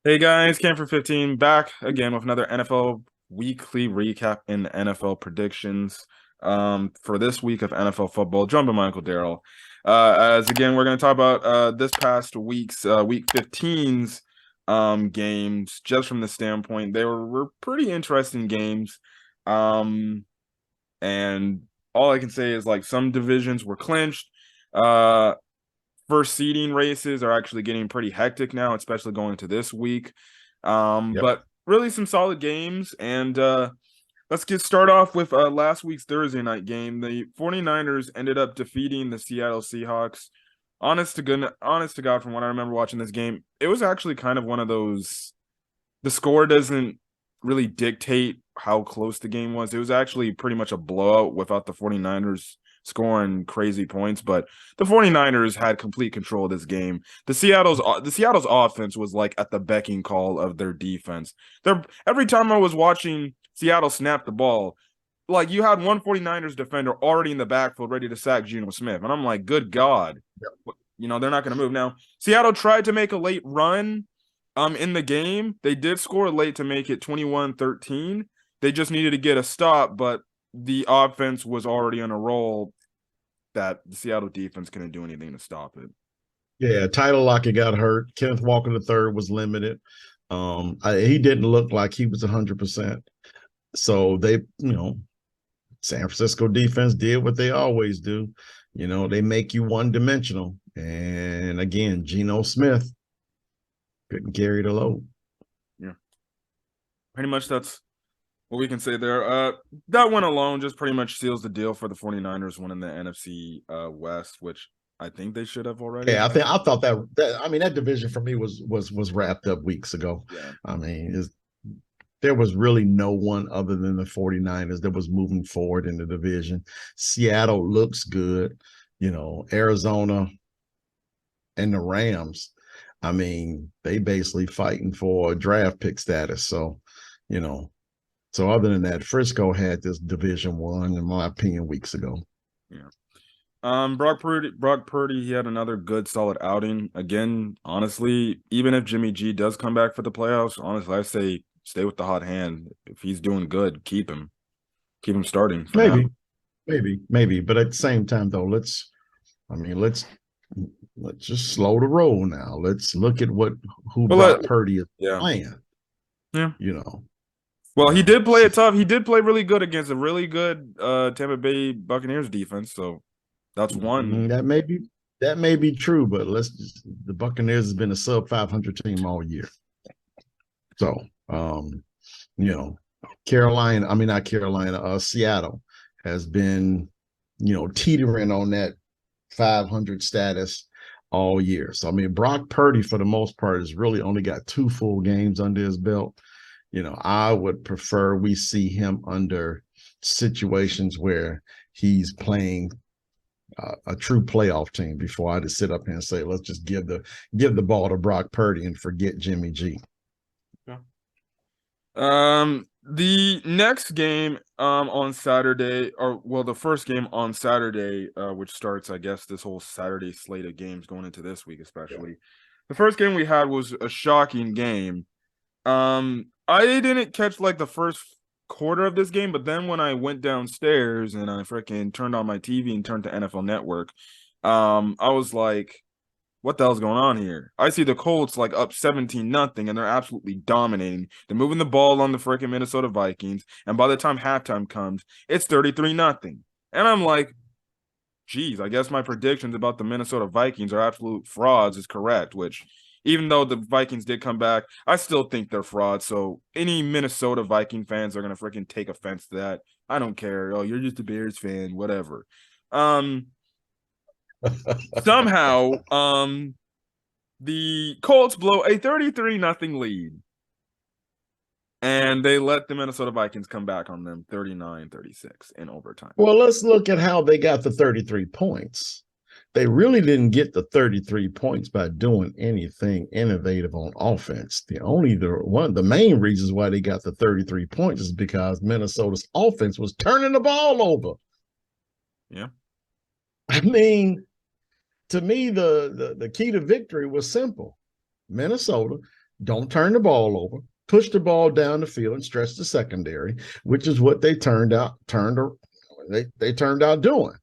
Hey guys, Cam for 15 back again with another NFL weekly recap in NFL predictions. For this week of NFL football, joined by my Uncle Daryl. As again, we're going to talk about this past week's week 15's games, just from the standpoint were pretty interesting games. Um, and all I can say is like some divisions were clinched. Uh, First seeding races are actually getting pretty hectic now, especially going into this week. Yep. But really some solid games. And let's start off with last week's Thursday night game. The 49ers ended up defeating the Seattle Seahawks. Honest to God, from what I remember watching this game, it was actually kind of one of those. The score doesn't really dictate how close the game was. It was actually pretty much a blowout without the 49ers scoring crazy points, but the 49ers had complete control of this game. The Seattle's offense was like at the becking call of their defense. Every time I was watching Seattle snap the ball, like you had one 49ers defender already in the backfield ready to sack Geno Smith. And I'm like, good God. Yep. They're not going to move. Now, Seattle tried to make a late run in the game. They did score late to make it 21-13. They just needed to get a stop, but the offense was already on a roll that the Seattle defense couldn't do anything to stop it. Yeah, Tyler Lockett got hurt. Kenneth Walker III was limited. He didn't look like he was 100%. So San Francisco defense did what they always do. They make you one-dimensional. And again, Geno Smith couldn't carry the load. Yeah. Pretty much that's what we can say there. That one alone just pretty much seals the deal for the 49ers winning the NFC West, which I think they should have already. Yeah, I thought that division for me was wrapped up weeks ago. Yeah. I mean, there was really no one other than the 49ers that was moving forward in the division. Seattle looks good. Arizona and the Rams, I mean, they basically fighting for draft pick status. You know, so other than that, Frisco had this division one, in my opinion, weeks ago. Yeah. Brock Purdy, he had another good, solid outing. Again, honestly, even if Jimmy G does come back for the playoffs, honestly, I say stay with the hot hand. If he's doing good, keep him. Keep him starting for now. Maybe. But at the same time, though, I mean, let's just slow the roll now. Let's look at who But Brock Purdy is yeah. playing. Yeah. You know, Well, he did play it just, tough. He did play really good against a really good Tampa Bay Buccaneers defense. So that's one. that may be true, but the Buccaneers has been a sub 500 team all year. So, you know, not Carolina, Seattle has been, teetering on that 500 status all year. So, I mean, Brock Purdy, for the most part, has really only got 2 full games under his belt. I would prefer we see him under situations where he's playing a true playoff team before I just sit up here and say, let's just give the ball to Brock Purdy and forget Jimmy G. Yeah. The next game on Saturday, or well, the first game on Saturday, which starts, I guess, this whole Saturday slate of games going into this week, especially. The first game we had was a shocking game. I didn't catch like the first quarter of this game, but then when I went downstairs and I freaking turned on my TV and turned to NFL Network, I was like, what the hell's going on here? I see the Colts like up 17-0, and they're absolutely dominating. They're moving the ball on the freaking Minnesota Vikings, and by the time halftime comes, it's 33-0. And I'm like, geez, I guess my predictions about the Minnesota Vikings are absolute frauds is correct, which even though the Vikings did come back, I still think they're frauds. So any Minnesota Viking fans are gonna freaking take offense to that. I don't care. Oh, you're just a Bears fan, whatever. Um Somehow, the Colts blow a 33-0 lead. And they let the Minnesota Vikings come back on them 39-36 in overtime. Well, let's look at how they got the 33 points. They really didn't get the 33 points by doing anything innovative on offense. One of the main reasons why they got the 33 points is because Minnesota's offense was turning the ball over. Yeah. I mean, to me, the key to victory was simple. Minnesota, don't turn the ball over, push the ball down the field and stretch the secondary, which is what they turned out doing.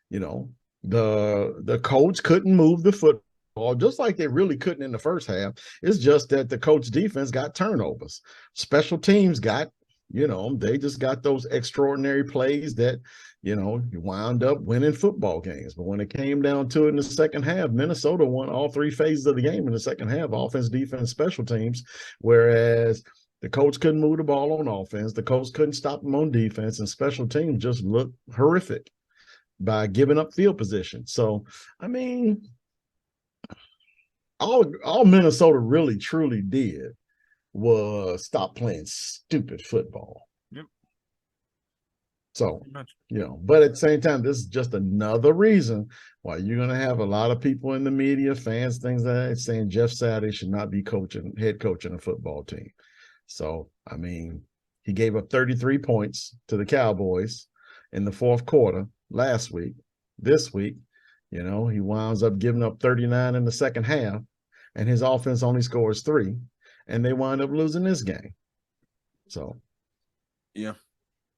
You know, the Colts couldn't move the football, just like they really couldn't in the first half. It's just that the Colts defense got turnovers. Special teams got, they just got those extraordinary plays that, you wound up winning football games. But when it came down to it in the second half, Minnesota won all three phases of the game in the second half: offense, defense, special teams. Whereas the Colts couldn't move the ball on offense, the Colts couldn't stop them on defense, and special teams just looked horrific by giving up field position. So, I mean, all Minnesota really truly did was stop playing stupid football. Yep. So, but at the same time, this is just another reason why you're going to have a lot of people in the media, fans, things like that, saying Jeff Saturday should not be head coaching a football team. So, I mean, he gave up 33 points to the Cowboys in the fourth quarter last week. This week, he winds up giving up 39 in the second half, and his offense only scores 3, and they wind up losing this game. So, yeah.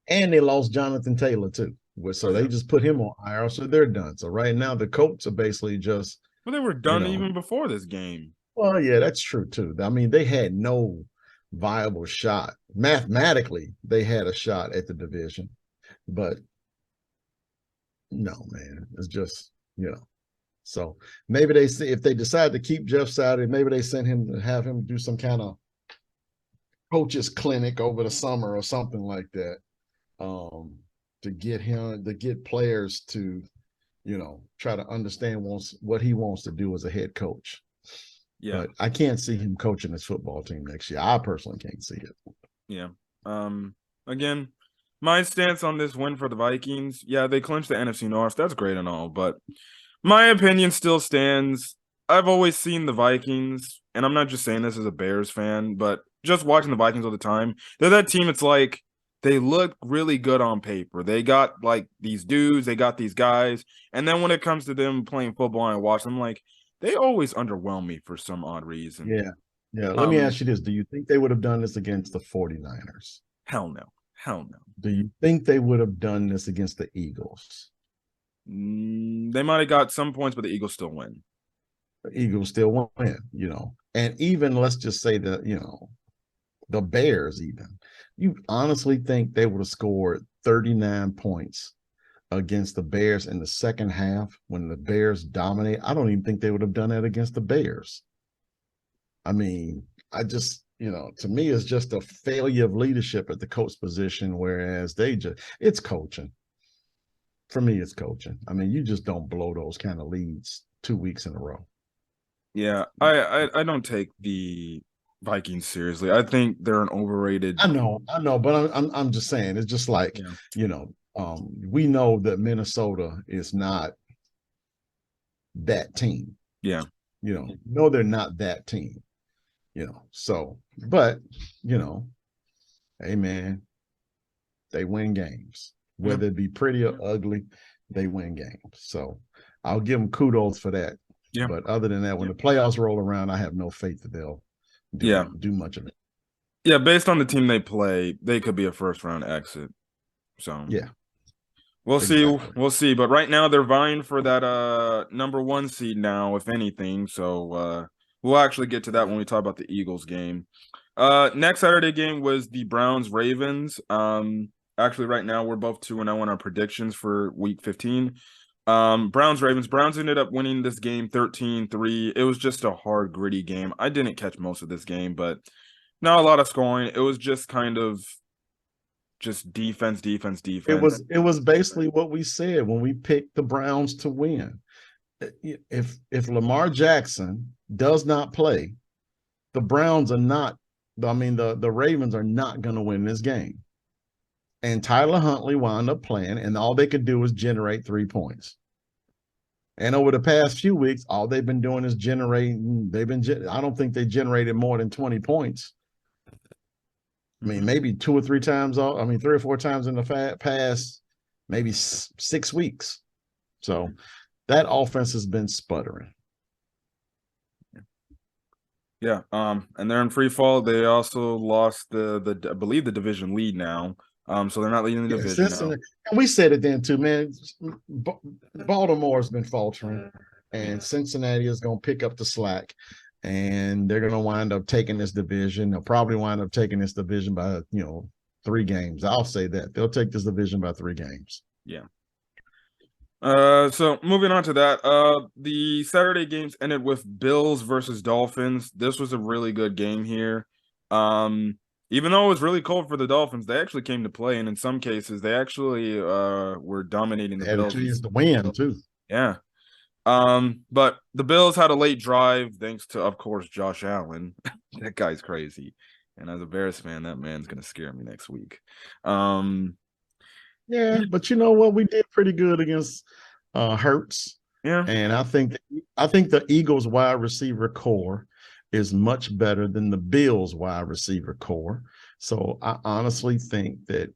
And they lost Jonathan Taylor too. So they just put him on IR, so they're done. So right now the Colts are basically just. Well, they were done even before this game. Well, yeah, that's true too. I mean, they had no viable shot. Mathematically, they had a shot at the division, but no, man, it's just, So maybe if they decide to keep Jeff Saturday, maybe they have him do some kind of coaches clinic over the summer or something like that, to get players to, try to understand what he wants to do as a head coach. Yeah. But I can't see him coaching his football team next year. I personally can't see it. Yeah. Again, my stance on this win for the Vikings, yeah, they clinched the NFC North. That's great and all, but my opinion still stands. I've always seen the Vikings, and I'm not just saying this as a Bears fan, but just watching the Vikings all the time. They're that team, it's like they look really good on paper. They got like these dudes, they got these guys, and then when it comes to them playing football and I watch them, like they always underwhelm me for some odd reason. Yeah. Yeah. Let me ask you this. Do you think they would have done this against the 49ers? Hell no. Hell no. Do you think they would have done this against the Eagles? They might have got some points, but the Eagles still win. The Eagles still win, And even let's just say that, the Bears even. You honestly think they would have scored 39 points against the Bears in the second half when the Bears dominate? I don't even think they would have done that against the Bears. I mean, to me, it's just a failure of leadership at the coach position, whereas it's coaching. For me, it's coaching. I mean, you just don't blow those kind of leads 2 weeks in a row. Yeah, I don't take the Vikings seriously. I think they're an overrated. I know, but I'm just saying, it's just like, we know that Minnesota is not that team. Yeah. They're not that team. So, but, hey man, they win games. Whether it be pretty or ugly, they win games. So I'll give them kudos for that. Yeah. But other than that, when the playoffs roll around, I have no faith that they'll do much of it. Yeah, based on the team they play, they could be a first round exit. So yeah. We'll see. But right now they're vying for that number 1 seed now, if anything. So we'll actually get to that when we talk about the Eagles game. Next Saturday game was the Browns-Ravens. Actually, right now we're both 2-0 on our predictions for week 15. Browns-Ravens. Browns ended up winning this game 13-3. It was just a hard, gritty game. I didn't catch most of this game, but not a lot of scoring. It was just kind of just defense. It was basically what we said when we picked the Browns to win. If Lamar Jackson does not play, the Browns are not. I mean, the Ravens are not going to win this game. And Tyler Huntley wound up playing, and all they could do was generate 3 points. And over the past few weeks, all they've been doing is generating. I don't think they generated more than 20 points. I mean, maybe 2 or 3 times. 3 or 4 times in the past, maybe 6 weeks. So that offense has been sputtering. Yeah. And they're in free fall. They also lost I believe the division lead now. So they're not leading the Yeah, division now. Cincinnati, and we said it then too, man. Baltimore's been faltering, and Cincinnati is going to pick up the slack, and they're going to wind up taking this division. They'll probably wind up taking this division by 3 games. I'll say that they'll take this division by 3 games. Yeah. So moving on to that, the Saturday games ended with Bills versus Dolphins. This was a really good game here. Even though it was really cold for the Dolphins, they actually came to play, and in some cases, they actually were dominating the They had a Bills. chance to win too. Yeah. But the Bills had a late drive thanks to, of course, Josh Allen. That guy's crazy. And as a Bears fan, that man's gonna scare me next week. Yeah, but you know what? We did pretty good against Hurts. Yeah. And I think the Eagles wide receiver core is much better than the Bills wide receiver core. So I honestly think that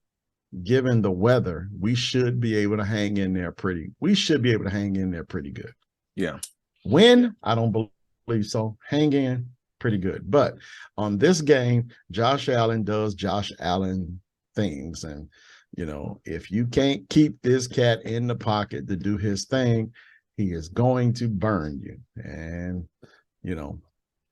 given the weather, we should be able to hang in there pretty good. Yeah. Win, I don't believe so. Hang in pretty good. But on this game, Josh Allen does Josh Allen things. And, if you can't keep this cat in the pocket to do his thing, he is going to burn you. And,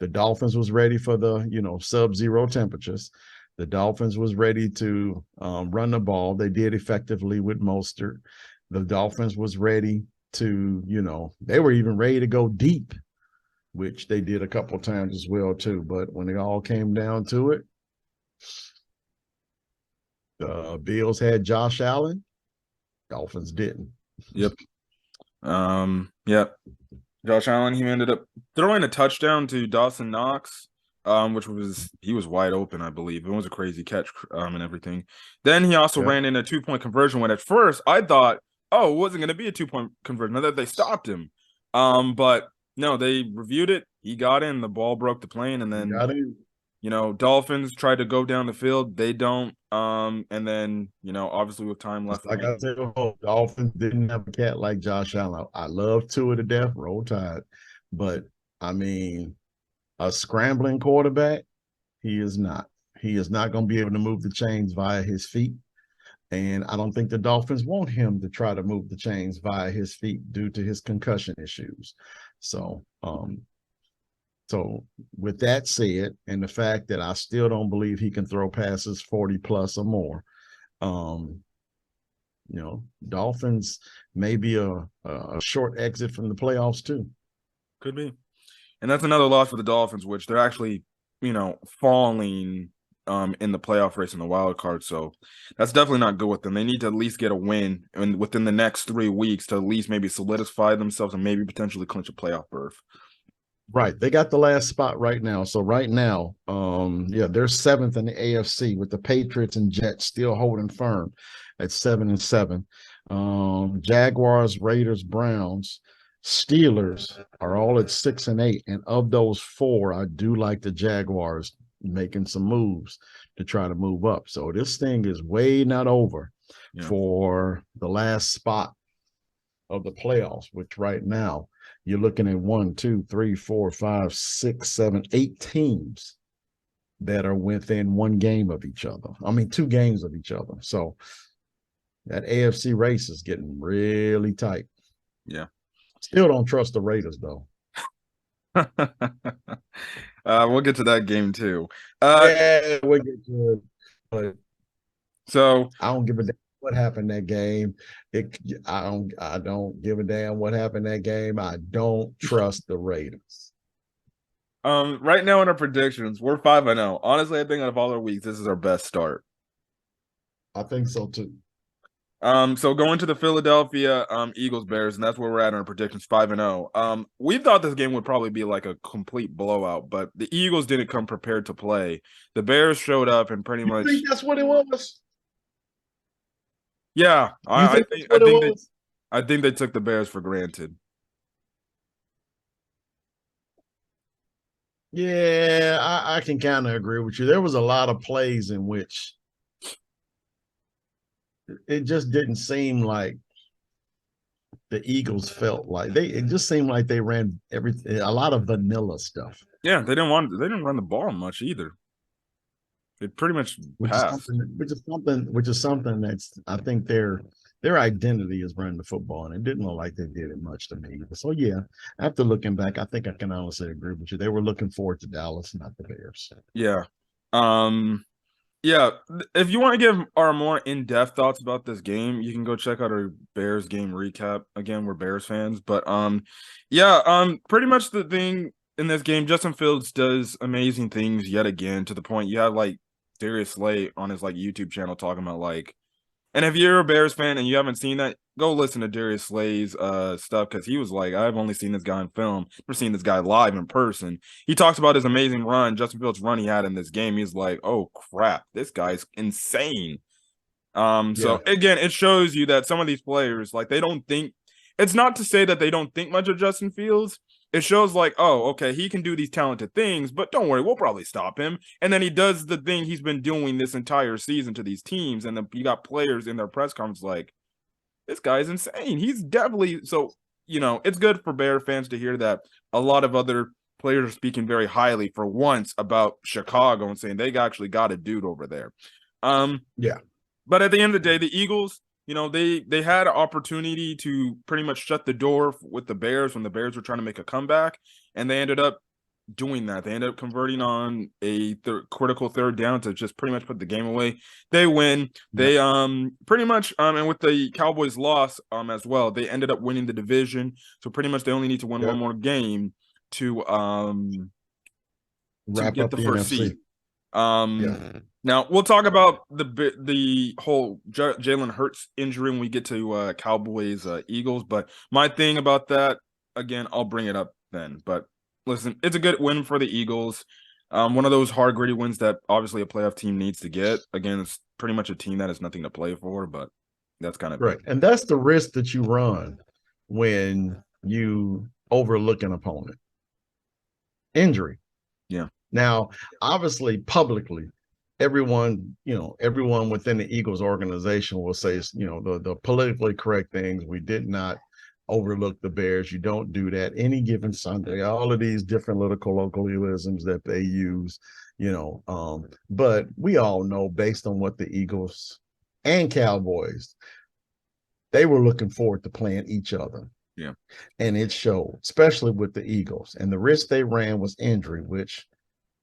the Dolphins was ready for the, sub-zero temperatures. The Dolphins was ready to run the ball. They did effectively with Mostert. The Dolphins was ready to, they were even ready to go deep, which they did a couple of times as well too. But when it all came down to it, the Bills had Josh Allen, Dolphins didn't. Yep. Yep. Josh Allen, he ended up throwing a touchdown to Dawson Knox, he was wide open, I believe. It was a crazy catch, and everything. Then he also ran in a 2-point conversion when at first I thought, oh, it wasn't going to be a 2-point conversion. I thought they stopped him. But no, they reviewed it. He got in, the ball broke the plane, and then Dolphins tried to go down the field. They don't. And then, obviously with time left. Like I said, Dolphins didn't have a cat like Josh Allen. I love Tua to death, Roll Tide. But I mean, a scrambling quarterback, he is not. He is not going to be able to move the chains via his feet. And I don't think the Dolphins want him to try to move the chains via his feet due to his concussion issues. So, with that said, and the fact that I still don't believe he can throw passes 40 plus or more, Dolphins may be a short exit from the playoffs too. Could be. And that's another loss for the Dolphins, which they're actually, falling in the playoff race in the wild card. So that's definitely not good with them. They need to at least get a win within the next 3 weeks to at least maybe solidify themselves and maybe potentially clinch a playoff berth. Right. They got the last spot right now. So right now, they're 7th in the AFC with the Patriots and Jets still holding firm at 7-7. Jaguars, Raiders, Browns, Steelers are all at 6-8. And of those 4, I do like the Jaguars making some moves to try to move up. So this thing is way not over for the last spot of the playoffs, which right now you're looking at 1, 2, 3, 4, 5, 6, 7, 8 teams that are within 1 game of each other. I mean, 2 games of each other. So that AFC race is getting really tight. Yeah. Still don't trust the Raiders, though. We'll get to that game too. We'll get to it. But so I don't give a damn what happened that game. I don't give a damn what happened that game. I don't trust the Raiders. Right now in our predictions, we're 5-0. Honestly, I think out of all our weeks, this is our best start. I think so too. So going to the Philadelphia Eagles Bears, and that's where we're at in our predictions, 5-0. We thought this game would probably be like a complete blowout, but the Eagles didn't come prepared to play. The Bears showed up and pretty much. You think that's what it was? Yeah, I think they took the Bears for granted. Yeah, I can kind of agree with you. There was a lot of plays in which it just didn't seem like the Eagles felt like it just seemed like they ran a lot of vanilla stuff. Yeah, they didn't run the ball much either. They pretty much passed. Which is something that's I think their identity is running the football, and it didn't look like they did it much to me. So yeah, after looking back, I think I can honestly agree with you. They were looking forward to Dallas, not the Bears. Yeah. Yeah, if you want to give our more in-depth thoughts about this game, you can go check out our Bears game recap. Again, we're Bears fans, but yeah, pretty much the thing in this game, Justin Fields does amazing things yet again, to the point you have like Darius Slay on his like YouTube channel talking about like, and if you're a Bears fan and you haven't seen that, go listen to Darius Slay's stuff, because he was like, I've only seen this guy in film, never seen this guy live in person. He talks about his amazing run, Justin Fields' run he had in this game. He's like, oh crap, this guy's insane. So again, it shows you that some of these players, like, they don't think, it's not to say that they don't think much of Justin Fields. It shows like, oh, okay, he can do these talented things, but don't worry, we'll probably stop him. And then he does the thing he's been doing this entire season to these teams, and then you got players in their press conference like, this guy's insane. He's definitely, so, it's good for Bear fans to hear that a lot of other players are speaking very highly for once about Chicago and saying they actually got a dude over there. Yeah. But at the end of the day, the Eagles, they had an opportunity to pretty much shut the door with the Bears when the Bears were trying to make a comeback, and they ended up doing that. They ended up converting on a critical third down to just pretty much put the game away. They win. They pretty much and with the Cowboys loss as well, they ended up winning the division. So pretty much they only need to win one more game to get the first seed. Now we'll talk about the whole Jalen Hurts injury when we get to Cowboys Eagles. But my thing about that, again, I'll bring it up then. But listen, it's a good win for the Eagles. One of those hard, gritty wins that obviously a playoff team needs to get. Again, it's pretty much a team that has nothing to play for, but that's kind of right. And that's the risk that you run when you overlook an opponent. Injury. Yeah. Now, obviously, publicly, everyone within the Eagles organization will say, the politically correct things. We did not overlook the Bears. You don't do that any given Sunday. All of these different little colloquialisms that they use, but we all know, based on what the Eagles and Cowboys, they were looking forward to playing each other. Yeah. And it showed, especially with the Eagles. And the risk they ran was injury, which,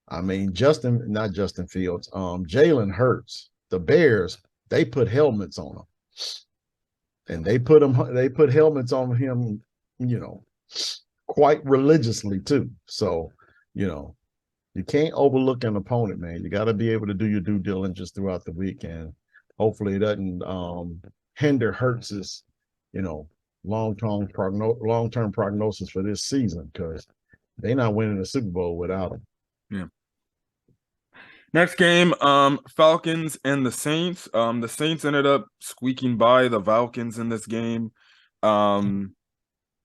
I mean, not Justin Fields, Jalen Hurts, the Bears, they put helmets on him. And they put helmets on him, quite religiously too. So, you can't overlook an opponent, man. You got to be able to do your due diligence throughout the week, and hopefully it doesn't hinder Hurts's, long-term prognosis for this season, because they're not winning the Super Bowl without him. Yeah. Next game, Falcons and the Saints. The Saints ended up squeaking by the Falcons in this game.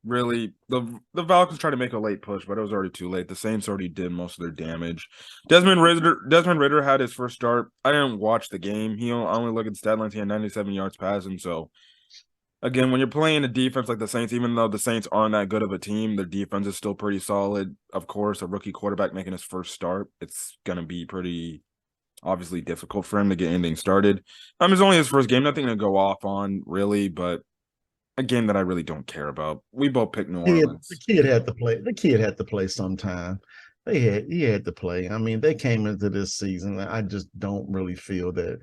Really, the Falcons tried to make a late push, but it was already too late. The Saints already did most of their damage. Desmond Ridder had his first start. I didn't watch the game. I only look at the stat lines. He had 97 yards passing. So, again, when you're playing a defense like the Saints, even though the Saints aren't that good of a team, their defense is still pretty solid. Of course, a rookie quarterback making his first start, it's going to be pretty obviously difficult for him to get anything started. It's only his first game, nothing to go off on, really, but a game that I really don't care about. We both picked New Orleans. The kid had to play. The kid had to play sometime. He had to play. I mean, they came into this season. I just don't really feel that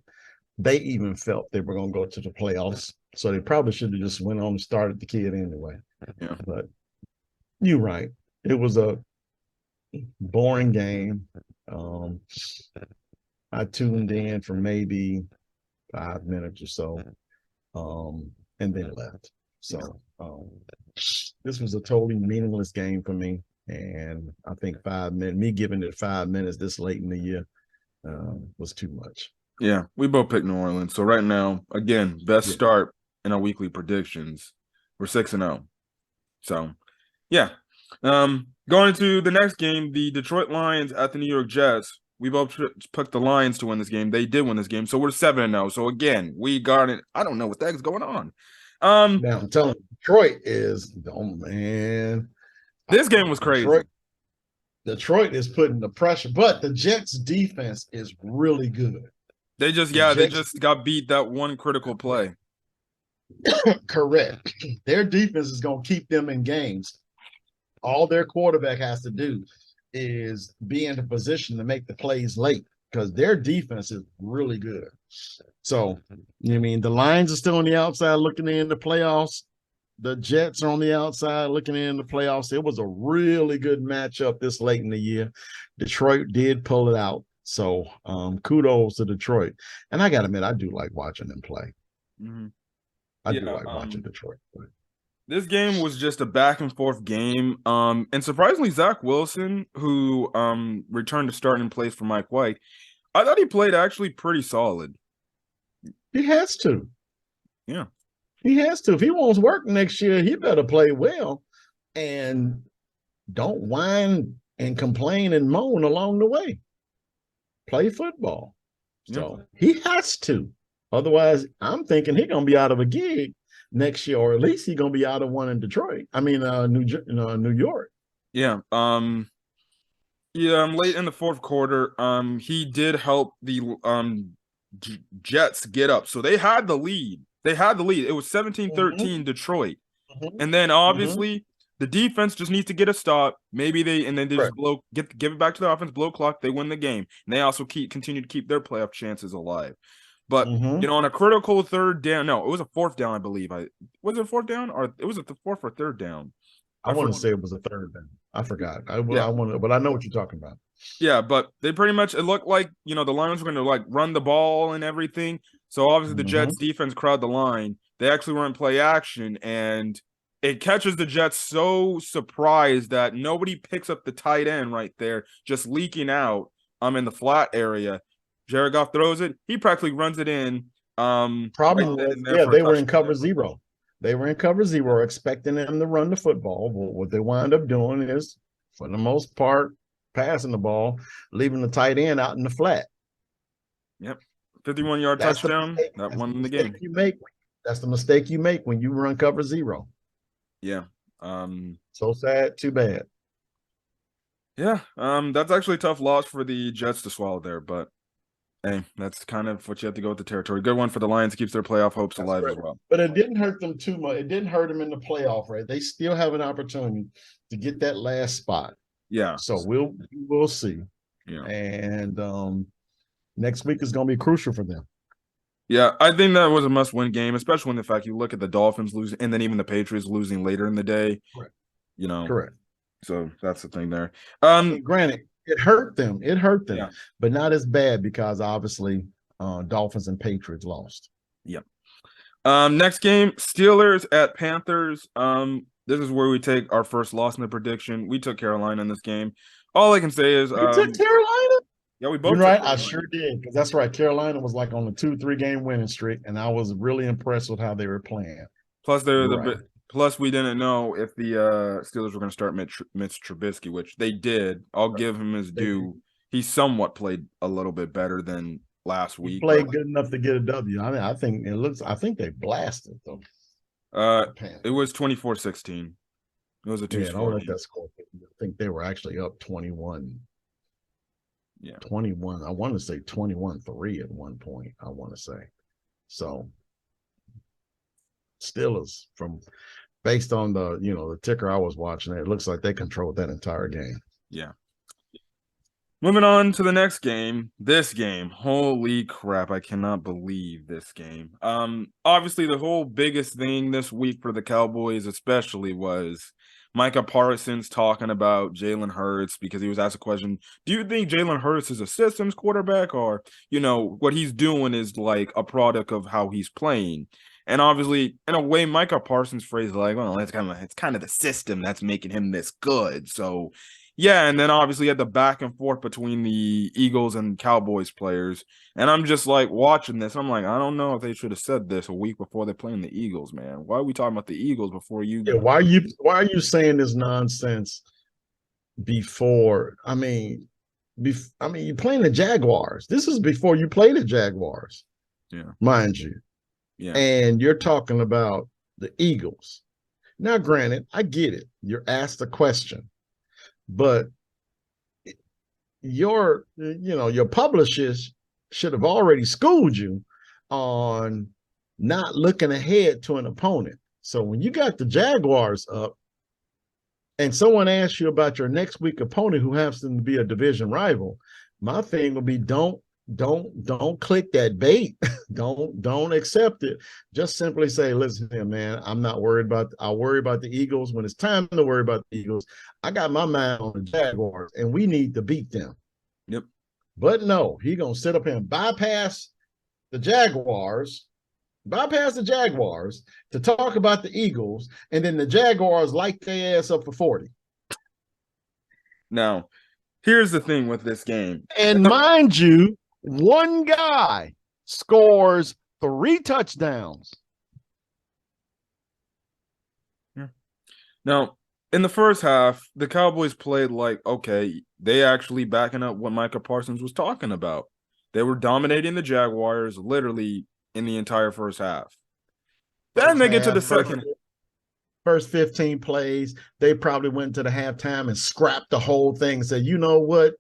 they even felt they were going to go to the playoffs. So they probably should have just went on and started the kid anyway. Yeah. But you're right. It was a boring game. I tuned in for maybe 5 minutes or so, and then left. So this was a totally meaningless game for me. And I think 5 minutes, me giving it 5 minutes this late in the year was too much. Yeah, we both picked New Orleans. So right now, again, best start in our weekly predictions. We're 6-0. So, yeah. Going into the next game, the Detroit Lions at the New York Jets. We both picked the Lions to win this game. They did win this game. So we're 7-0. So, again, we got it. I don't know what the heck's going on. Now, I'm telling you, Detroit is, oh man, This game was crazy. Detroit is putting the pressure, but the Jets defense is really good. They just, The yeah, they Jets, just got beat that one critical play. correct. Their defense is going to keep them in games. All their quarterback has to do is be in a position to make the plays late because their defense is really good. So, I mean, the Lions are still on the outside looking in the playoffs. The Jets are on the outside looking in the playoffs. It was a really good matchup this late in the year. Detroit did pull it out. So kudos to Detroit. And I got to admit, I do like watching them play. Mm-hmm. I do like watching Detroit play. This game was just a back and forth game. And surprisingly, Zach Wilson, who returned to start in place for Mike White, I thought he played actually pretty solid. He has to. Yeah. He has to. If he wants work next year, he better play well and don't whine and complain and moan along the way. Play football. So he has to. Otherwise, I'm thinking he's gonna be out of a gig next year, or at least he's gonna be out of one in Detroit. I mean, New York. Yeah. Late in the fourth quarter, he did help the Jets get up. So they had the lead. It was 17-13 Detroit. And then obviously the defense just needs to get a stop. Maybe they just give it back to the offense, blow clock, they win the game. And they also continue to keep their playoff chances alive. But on a critical third down, no, it was a fourth down, I believe. Was it a fourth down, or it was the fourth or third down? I want to say it was a third down. I forgot. I want to, but I know what you're talking about. Yeah, but they pretty much, it looked like, the Lions were going to like run the ball and everything. So obviously the Jets defense crowd the line. They actually run play action, and it catches the Jets so surprised that nobody picks up the tight end right there, just leaking out in the flat area. Jared Goff throws it. He practically runs it in. Problem was, they were in cover zero. They were in cover zero, expecting them to run the football. But what they wind up doing is, for the most part, passing the ball, leaving the tight end out in the flat. Yep. 51-yard touchdown. That won the game. That's the mistake you make when you run cover zero. Yeah. So sad, too bad. Yeah. That's actually a tough loss for the Jets to swallow there, but hey, that's kind of what you have to go with the territory. Good one for the Lions, keeps their playoff hopes alive as well. But it didn't hurt them too much. It didn't hurt them in the playoff, right? They still have an opportunity to get that last spot. Yeah. So we'll see. Yeah. And next week is going to be crucial for them. Yeah, I think that was a must-win game, especially when the fact you look at the Dolphins losing, and then even the Patriots losing later in the day. Correct. Correct. So that's the thing there. Granted, it hurt them. But not as bad because obviously Dolphins and Patriots lost. Yep. Next game, Steelers at Panthers. This is where we take our first loss in the prediction. We took Carolina in this game. All I can say is you took Carolina? Yeah, we both. You're right. I sure did, because that's right. Carolina was like on a 2-3 game winning streak, and I was really impressed with how they were playing. Plus, Plus, we didn't know if the Steelers were going to start Mitch Trubisky, which they did. I'll give him his due. He somewhat played a little bit better than last week. He played good enough to get a W. I mean, I think they blasted them. It was 24-16. It was a 2-score. Don't let that score. I think they were actually up 21. Yeah, 21. I want to say 21-3 at one point. I want to say. So Steelers, based on the ticker I was watching, it looks like they controlled that entire game. Yeah. Moving on to the next game. This game, holy crap! I cannot believe this game. Obviously, the whole biggest thing this week for the Cowboys, especially, was Micah Parsons talking about Jalen Hurts, because he was asked a question: do you think Jalen Hurts is a systems quarterback, or what he's doing is like a product of how he's playing? And obviously, in a way, Micah Parsons phrased like, well, it's kind of the system that's making him this good. So, yeah, and then obviously you had the back and forth between the Eagles and Cowboys players. And I'm just like watching this. I'm like, I don't know if they should have said this a week before they're playing the Eagles, man. Why are we talking about the Eagles before you? Yeah, why are you saying this nonsense before? I mean, you're playing the Jaguars. This is before you play the Jaguars. Yeah. Mind you. Yeah. And you're talking about the Eagles. Now, granted, I get it. You're asked a question, but your publishers should have already schooled you on not looking ahead to an opponent. So when you got the Jaguars up and someone asks you about your next week opponent who happens to be a division rival, my thing will be don't click that bait. don't accept it. Just simply say, listen here, man, I'm not worried about, I'll worry about the Eagles when it's time to worry about the Eagles. I got my mind on the Jaguars and we need to beat them. Yep. But no, he gonna sit up here and bypass the Jaguars to talk about the Eagles, and then the Jaguars light their ass up for 40. Now, here's the thing with this game. And mind you, one guy scores 3 touchdowns. Yeah. Now, in the first half, the Cowboys played like, okay, they actually backing up what Micah Parsons was talking about. They were dominating the Jaguars literally in the entire first half. Then they get to the second. First 15 plays, they probably went to the halftime and scrapped the whole thing and said, you know what,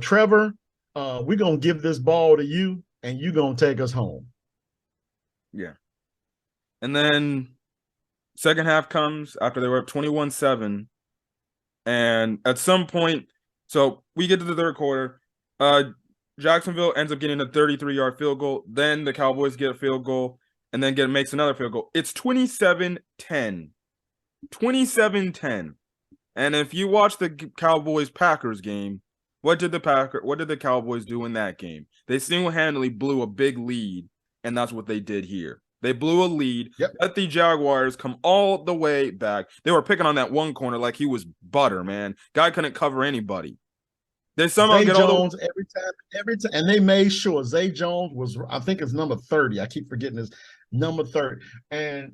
Trevor, we're going to give this ball to you and you're going to take us home. Yeah. And then second half comes after they were up 21-7. And at some point, so we get to the third quarter. Jacksonville ends up getting a 33-yard field goal. Then the Cowboys get a field goal and then makes another field goal. It's 27-10. 27-10. And if you watch the Cowboys-Packers game, what did the Cowboys do in that game? They single-handedly blew a big lead, and that's what they did here. They blew a lead, let the Jaguars come all the way back. They were picking on that one corner like he was butter, man. Guy couldn't cover anybody. They somehow Zay get Jones every time, and they made sure Zay Jones was, I think it's number 30. I keep forgetting his number 30. And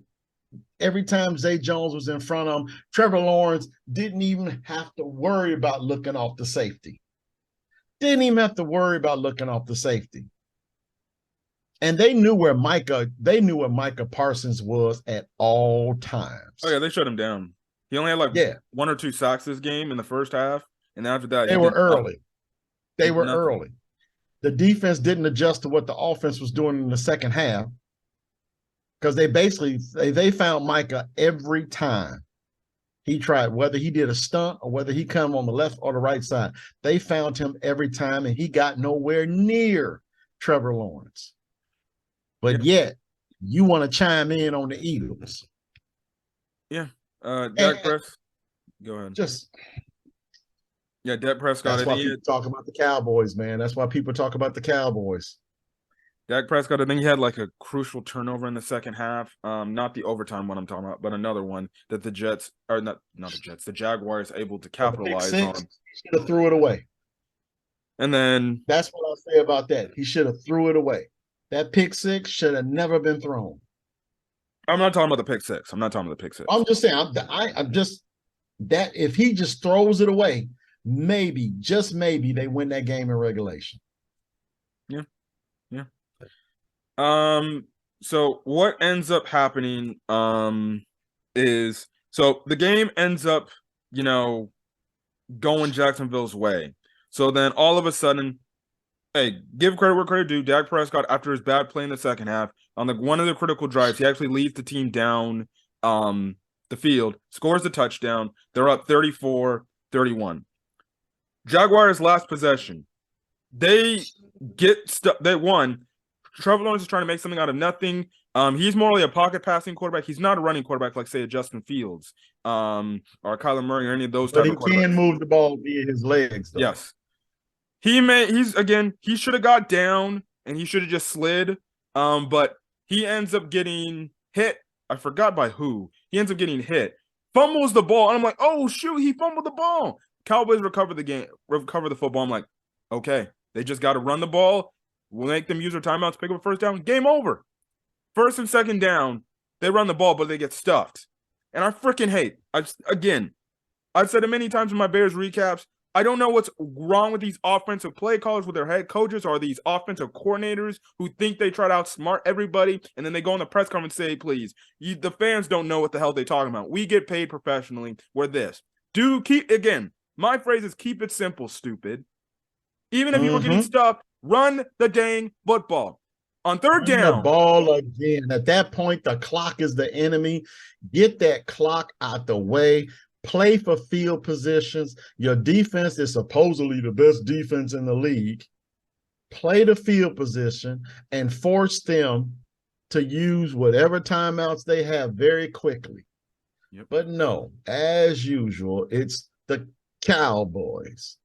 every time Zay Jones was in front of him, Trevor Lawrence didn't even have to worry about looking off the safety. Didn't even have to worry about looking off the safety. And they knew where Micah Parsons was at all times. Oh, yeah, they shut him down. He only had 1 or 2 sacks this game in the first half. And after that, they were early. They were early. The defense didn't adjust to what the offense was doing in the second half because they found Micah every time he tried, whether he did a stunt or whether he come on the left or the right side. They found him every time, and he got nowhere near Trevor Lawrence. But yet, you want to chime in on the Eagles. Yeah. Dak Prescott. Go ahead. Dak Prescott. That's why people talk about the Cowboys, man. That's why people talk about the Cowboys. Dak Prescott, I think he had like a crucial turnover in the second half. Not the overtime one I'm talking about, but another one that the the Jaguars able to capitalize on. He should have threw it away. And then that's what I'll say about that. He should have threw it away. That pick six should have never been thrown. I'm not talking about the pick six. I'm just saying, I'm just that if he just throws it away, maybe, just maybe, they win that game in regulation. Yeah. So what ends up happening is so the game ends up, going Jacksonville's way. So then all of a sudden, hey, give credit where credit due. Dak Prescott, after his bad play in the second half, on one of the critical drives, he actually leads the team down the field, scores the touchdown. They're up 34-31. Jaguars' last possession. They get stuck. They won. Trevor Lawrence is trying to make something out of nothing. He's more like a pocket passing quarterback. He's not a running quarterback like, say, a Justin Fields or Kyler Murray or any of those type of quarterbacks. But he can move the ball via his legs, though. Yes. He should have got down and he should have just slid. But he ends up getting hit. I forgot by who. He ends up getting hit. Fumbles the ball. And I'm like, oh, shoot, he fumbled the ball. Cowboys recover the football. I'm like, okay, they just got to run the ball. We'll make them use their timeouts, pick up a first down. Game over. First and second down, they run the ball, but they get stuffed. And I freaking hate. I've said it many times in my Bears recaps. I don't know what's wrong with these offensive play callers, with their head coaches, or these offensive coordinators who think they try to outsmart everybody, and then they go on the press conference and say, please, the fans don't know what the hell they're talking about. We get paid professionally. We're this. Again, my phrase is keep it simple, stupid. Even if you were getting stuffed, run the dang football. On third Run down. the ball again. At that point, the clock is the enemy. Get that clock out the way. Play for field positions. Your defense is supposedly the best defense in the league. Play the field position and force them to use whatever timeouts they have very quickly. Yep. But no, as usual, it's the Cowboys.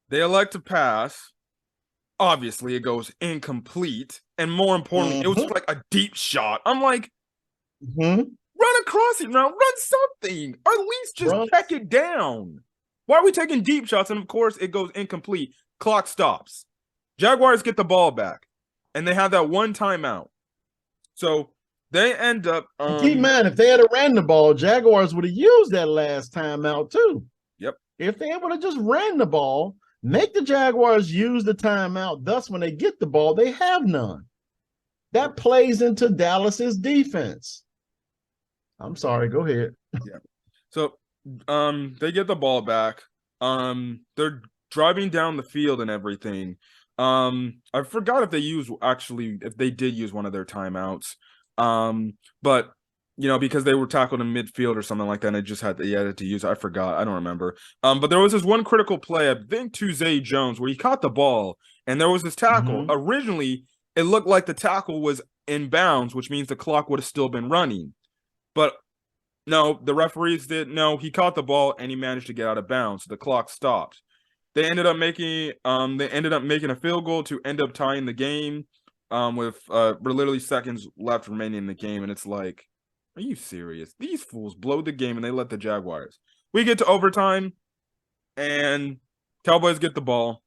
They elect to pass. Obviously, it goes incomplete. And more importantly, it was like a deep shot. I'm like, run across it now. Run something. Or at least just check it down. Why are we taking deep shots? And of course, it goes incomplete. Clock stops. Jaguars get the ball back. And they have that one timeout. So they end up. Keep in mind, if they had ran the ball, Jaguars would have used that last timeout too. Yep. If they would have just ran the ball, make the Jaguars use the timeout. Thus, when they get the ball, they have none. That plays into Dallas's defense. I'm sorry. Go ahead. Yeah. So, they get the ball back. They're driving down the field and everything. I forgot if they did use one of their timeouts. But because they were tackled in midfield or something like that, and they just had to use it. I forgot. I don't remember. But there was this one critical play, I think, to Zay Jones, where he caught the ball, and there was this tackle. Originally, it looked like the tackle was in bounds, which means the clock would have still been running. But no, the referees he caught the ball and he managed to get out of bounds. So the clock stopped. They ended up making a field goal to end up tying the game with literally seconds left remaining in the game. And it's like, are you serious? These fools blow the game and they let the Jaguars. We get to overtime and Cowboys get the ball.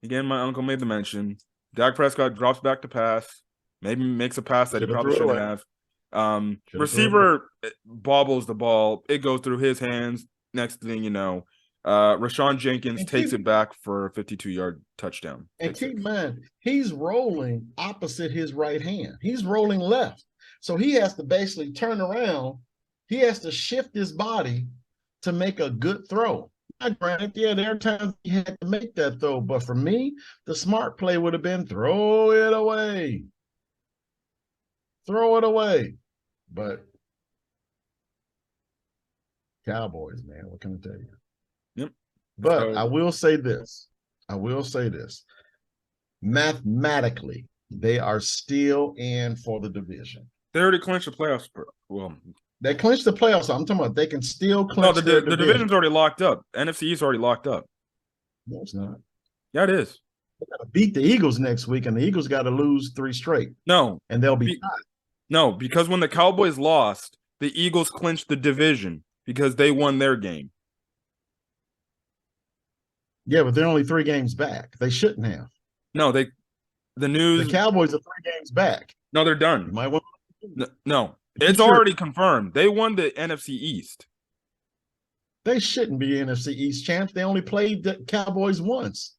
Again, my uncle made the mention. Dak Prescott drops back to pass. Maybe makes a pass that he probably shouldn't have. Receiver bobbles the ball. It goes through his hands. Next thing you know, Rashawn Jenkins takes it back for a 52-yard touchdown. And keep in mind, he's rolling opposite his right hand. He's rolling left. So he has to basically turn around. He has to shift his body to make a good throw. Granted, there are times he had to make that throw. But for me, the smart play would have been throw it away. Throw it away. But Cowboys, man, what can I tell you? Yep. But I will say this. Mathematically, they are still in for the division. They already clinched the playoffs. Well, they clinched the playoffs. I'm talking about they can still clinch the division's already locked up. NFC is already locked up. No, it's not. Yeah, it is. They got to beat the Eagles next week, and the Eagles got to lose 3 straight. No. And they'll be tied. No, because when the Cowboys lost, the Eagles clinched the division because they won their game. Yeah, but they're only 3 games back. They shouldn't have. No, the Cowboys are 3 games back. No, they're done. You might want No, it's already confirmed. They won the NFC East. They shouldn't be NFC East champs. They only played the Cowboys once.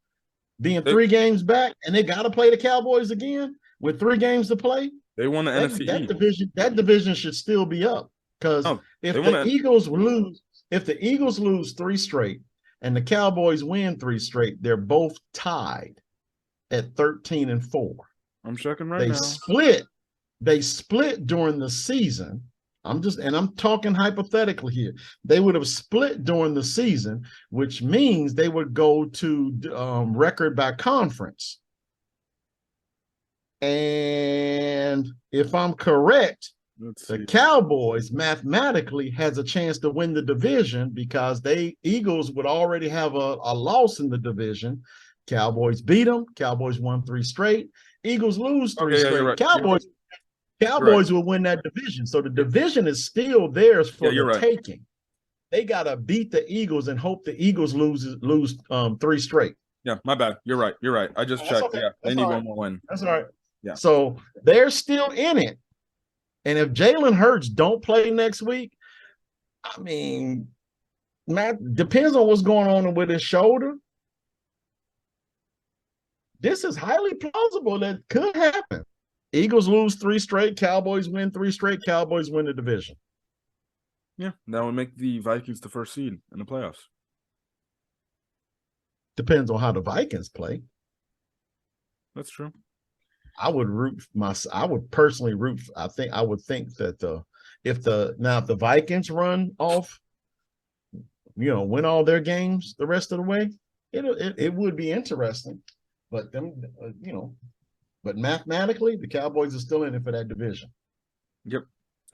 Being 3 games back, and they got to play the Cowboys again with 3 games to play. They won the NFC East. That division should still be up because if the Eagles lose 3 straight and the Cowboys win 3 straight, they're both tied at 13-4. I'm checking right now. They split during the season. I'm talking hypothetically here. They would have split during the season, which means they would go to record by conference. And if I'm correct, the Cowboys mathematically has a chance to win the division because Eagles would already have a loss in the division. Cowboys beat them. Cowboys won 3 straight. Eagles lose 3 straight. Right. Cowboys will win that division. So the division is still theirs for the taking. They got to beat the Eagles and hope the Eagles lose 3 straight. Yeah, my bad. You're right. I just checked. Okay. Yeah, they need one more win. That's all right. Yeah. So they're still in it. And if Jalen Hurts don't play next week, I mean, Matt, depends on what's going on with his shoulder. This is highly plausible that could happen. Eagles lose 3 straight, Cowboys win 3 straight, Cowboys win the division. Yeah, that would make the Vikings the first seed in the playoffs. Depends on how the Vikings play. That's true. I would personally root. I would think that if the Vikings run off, win all their games the rest of the way, it would be interesting. But but mathematically, the Cowboys are still in it for that division. Yep.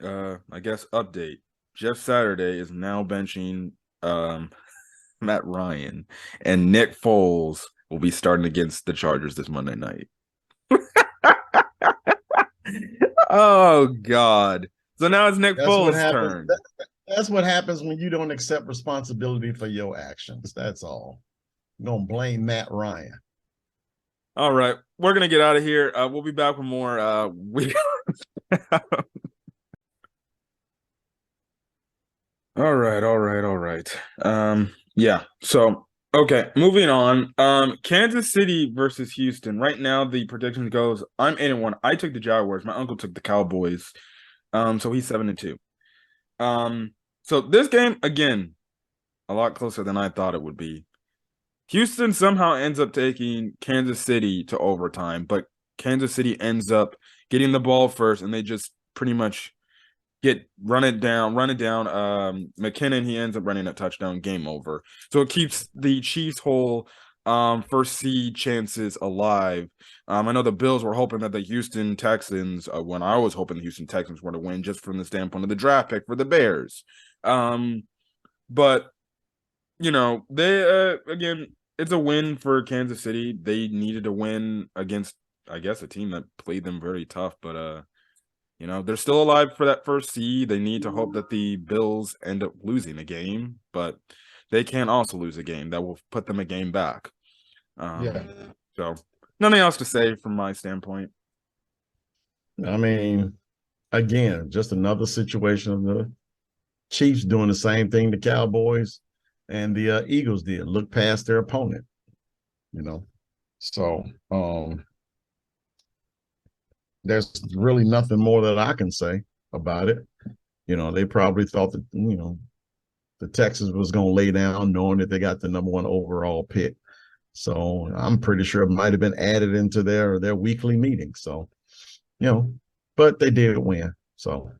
I guess update. Jeff Saturday is now benching Matt Ryan, and Nick Foles will be starting against the Chargers this Monday night. Oh God! So now it's Nick Foles' turn. That's what happens when you don't accept responsibility for your actions. That's all. You're gonna blame Matt Ryan. All right, we're gonna get out of here. We'll be back with more. All right. Yeah. So, okay, moving on. Kansas City versus Houston. Right now, the prediction goes, I'm 8-1. I took the Jaguars. My uncle took the Cowboys. So he's 7-2. So this game, again, a lot closer than I thought it would be. Houston somehow ends up taking Kansas City to overtime, but Kansas City ends up getting the ball first, and they just pretty much run it down. McKinnon, he ends up running a touchdown, game over. So it keeps the Chiefs' whole first seed chances alive. I know the Bills were hoping that the Houston Texans, when I was hoping the Houston Texans were to win, just from the standpoint of the draft pick for the Bears. But they again, it's a win for Kansas City. They needed to win against, I guess, a team that played them very tough, but they're still alive for that first seed. They need to hope that the Bills end up losing a game, but they can also lose a game that will put them a game back. So nothing else to say from my standpoint. I mean, again, just another situation of the Chiefs doing the same thing the Cowboys and the Eagles did, look past their opponent, So there's really nothing more that I can say about it. They probably thought that, the Texans was going to lay down knowing that they got the number 1 overall pick. So I'm pretty sure it might have been added into their weekly meeting. So, but they did win. So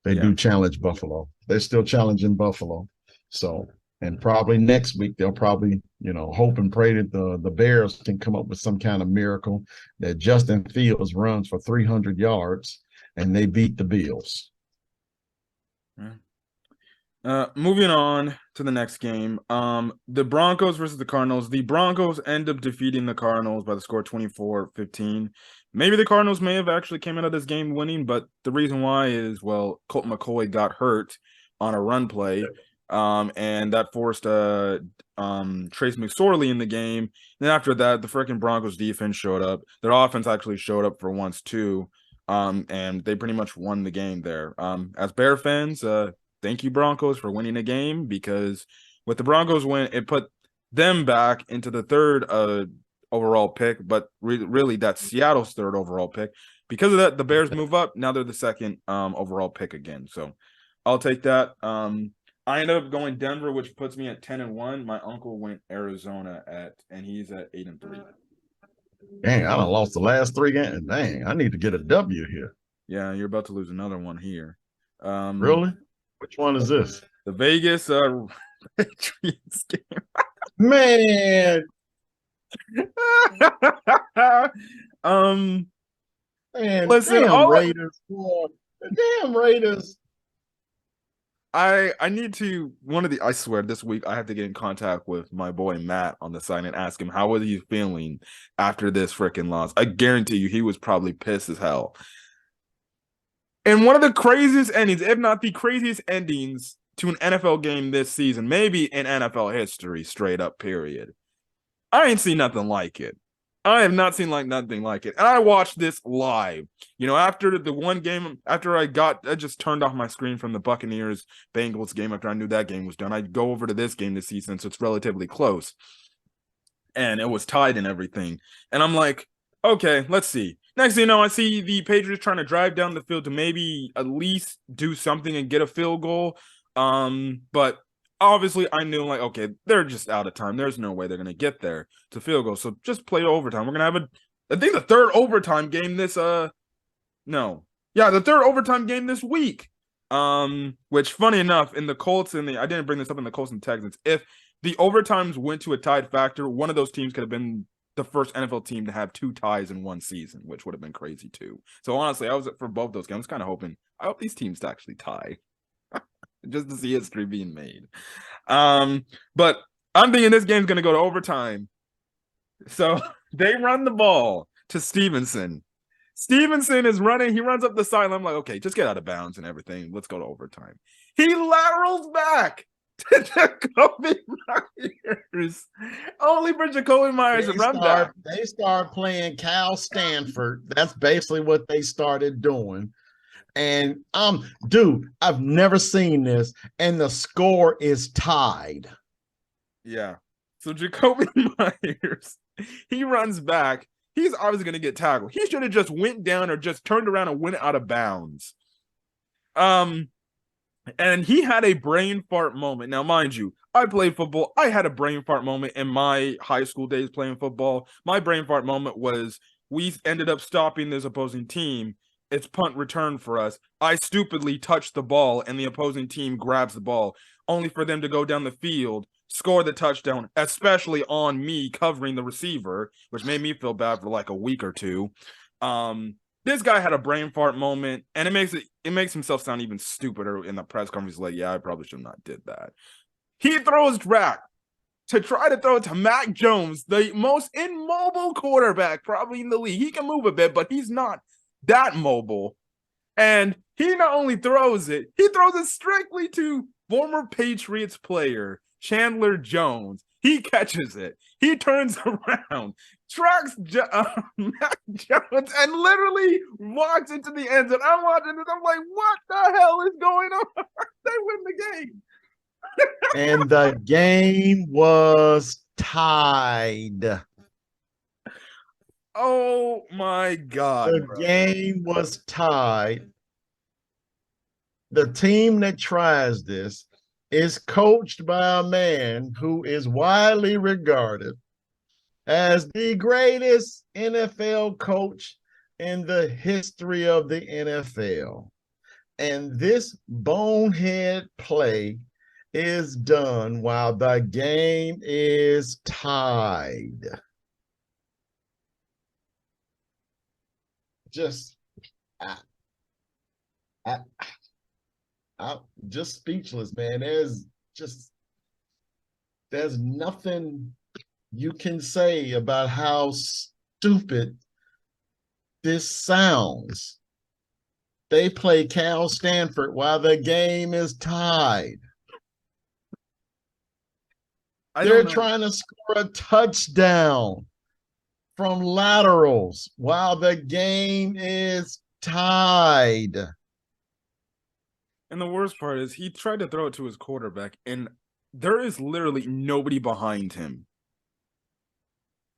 they do challenge Buffalo. They're still challenging Buffalo. So, and probably next week, they'll probably, hope and pray that the Bears can come up with some kind of miracle that Justin Fields runs for 300 yards and they beat the Bills. Moving on to the next game. The Broncos versus the Cardinals. The Broncos end up defeating the Cardinals by the score 24-15. Maybe the Cardinals may have actually came out of this game winning, but the reason why is, Colt McCoy got hurt on a run play. And that forced Trace McSorley in the game. Then after that, the freaking Broncos defense showed up. Their offense actually showed up for once too. And they pretty much won the game there. As Bear fans, thank you, Broncos, for winning a game, because with the Broncos win, it put them back into the 3rd overall pick, but really that's Seattle's 3rd overall pick. Because of that, the Bears move up. Now they're the 2nd overall pick again. So I'll take that. I ended up going Denver, which puts me at 10-1. My uncle went Arizona and he's at 8-3. Dang, I done lost the last 3 games. Dang, I need to get a W here. Yeah, you're about to lose another one here. Really? Which one is this? The Vegas Patriots game. Man. Man, listen, damn Raiders. Damn Raiders. I need to I swear this week I have to get in contact with my boy Matt on the side and ask him how was he feeling after this freaking loss. I guarantee you he was probably pissed as hell. And one of the craziest endings, if not the craziest endings to an NFL game this season, maybe in NFL history, straight up, period. I ain't seen nothing like it. I have not seen like nothing like it. And I watched this live. After the one game, after I just turned off my screen from the Buccaneers Bengals game after I knew that game was done. I'd go over to this game this season, so it's relatively close. And it was tied and everything. And I'm like, okay, let's see. Next thing you know, I see the Patriots trying to drive down the field to maybe at least do something and get a field goal. But obviously I knew like, okay, they're just out of time. There's no way they're gonna get there to field goal. So just play overtime. We're gonna have I think the third overtime game this no. Yeah, the third overtime game this week. Which funny enough, in the Colts and I didn't bring this up in the Colts and Texans. If the overtimes went to a tied factor, one of those teams could have been the first NFL team to have 2 ties in one season, which would have been crazy too. So honestly, I was for both those games. I was kind of hoping I hope these teams to actually tie, just to see history being made. But I'm thinking this game's gonna go to overtime. So they run the ball to Stevenson. Stevenson is running. He runs up the sideline. I'm like, okay, just get out of bounds and everything. Let's go to overtime. He laterals back to Jacoby Myers. Only for Jacoby Myers to run back. They start playing Cal Stanford. That's basically what they started doing. And dude, I've never seen this. And the score is tied. Yeah. So Jacoby Myers, he runs back. He's obviously going to get tackled. He should have just went down or just turned around and went out of bounds. And he had a brain fart moment. Now, mind you, I played football. I had a brain fart moment in my high school days playing football. My brain fart moment was we ended up stopping this opposing team. It's punt return for us. I stupidly touched the ball, and the opposing team grabs the ball, only for them to go down the field, score the touchdown, especially on me covering the receiver, which made me feel bad for like a week or two. This guy had a brain fart moment, and it makes himself sound even stupider in the press conference. Like, yeah, I probably should not did that. He throws back to try to throw it to Mac Jones, the most immobile quarterback probably in the league. He can move a bit, but he's not that mobile. And he not only throws it, he throws it strictly to former Patriots player Chandler Jones. He catches it. He turns around, tracks Mac Jones, and literally walks into the end zone. I'm watching this. I'm like, what the hell is going on? They win the game. And the game was tied. Oh my God. The game was tied. The team that tries this is coached by a man who is widely regarded as the greatest NFL coach in the history of the NFL. And this bonehead play is done while the game is tied. Just, I'm just speechless, man. There's nothing you can say about how stupid this sounds. They play Cal Stanford while the game is tied. They're trying to score a touchdown from laterals while the game is tied. And the worst part is he tried to throw it to his quarterback, and there is literally nobody behind him.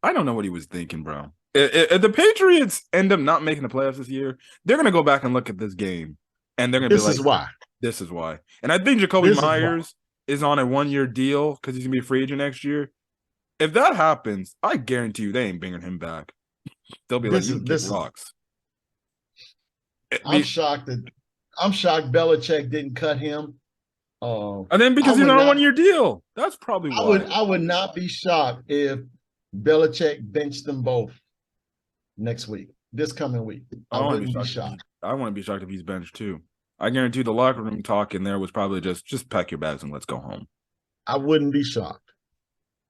I don't know what he was thinking, bro. If the Patriots end up not making the playoffs this year, they're going to go back and look at this game, and they're going to be like, this is why. This is why. And I think Jacoby Myers is on a 1-year deal because he's going to be a free agent next year. If that happens, I guarantee you they ain't bringing him back. They'll be like, this rocks. I'm shocked Belichick didn't cut him. And then because he's on a 1-year deal. That's probably why. I would not be shocked if Belichick benched them both next week, this coming week. I wouldn't be shocked. I wouldn't be shocked if he's benched too. I guarantee the locker room talk in there was probably just pack your bags and let's go home. I wouldn't be shocked.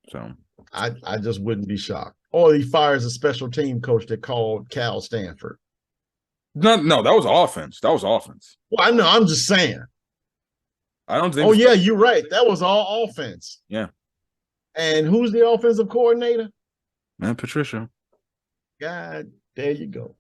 So I just wouldn't be shocked. Or he fires a special team coach that called Cal Stanford. No, that was offense. That was offense. Well, I know. I'm just saying. I don't think. Oh, yeah, you're right. That was all offense. Yeah. And who's the offensive coordinator? Man, Patricia. God, there you go.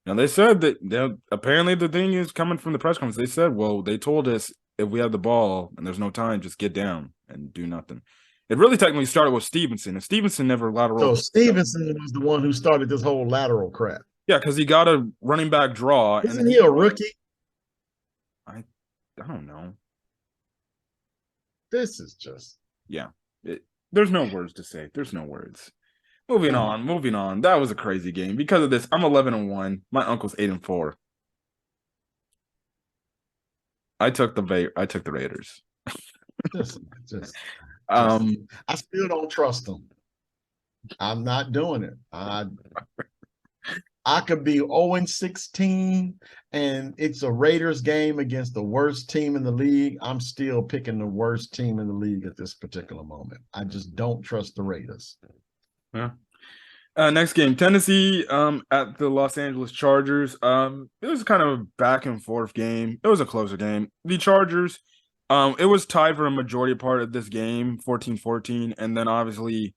Now they said that apparently the thing is coming from the press conference. They said, well, they told us if we have the ball and there's no time, just get down and do nothing. It really technically started with Stevenson, and Stevenson never lateral. So Stevenson was the one who started this whole lateral crap. Yeah, because he got a running back draw, and Isn't then he a rookie? I don't know. This is just Yeah, there's no words to say. There's no words. Moving on, moving on. That was a crazy game. Because of this, I'm 11-1. My uncle's 8-4. I took the Raiders. just Um, I still don't trust them. I'm not doing it. I could be 0-16 and it's a Raiders game against the worst team in the league. I'm still picking the worst team in the league at this particular moment. I just don't trust the Raiders. yeah. Next game, Tennessee at the Los Angeles Chargers. It was kind of a back and forth game. It was a closer game. The Chargers, it was tied for a majority part of this game, 14-14, and then obviously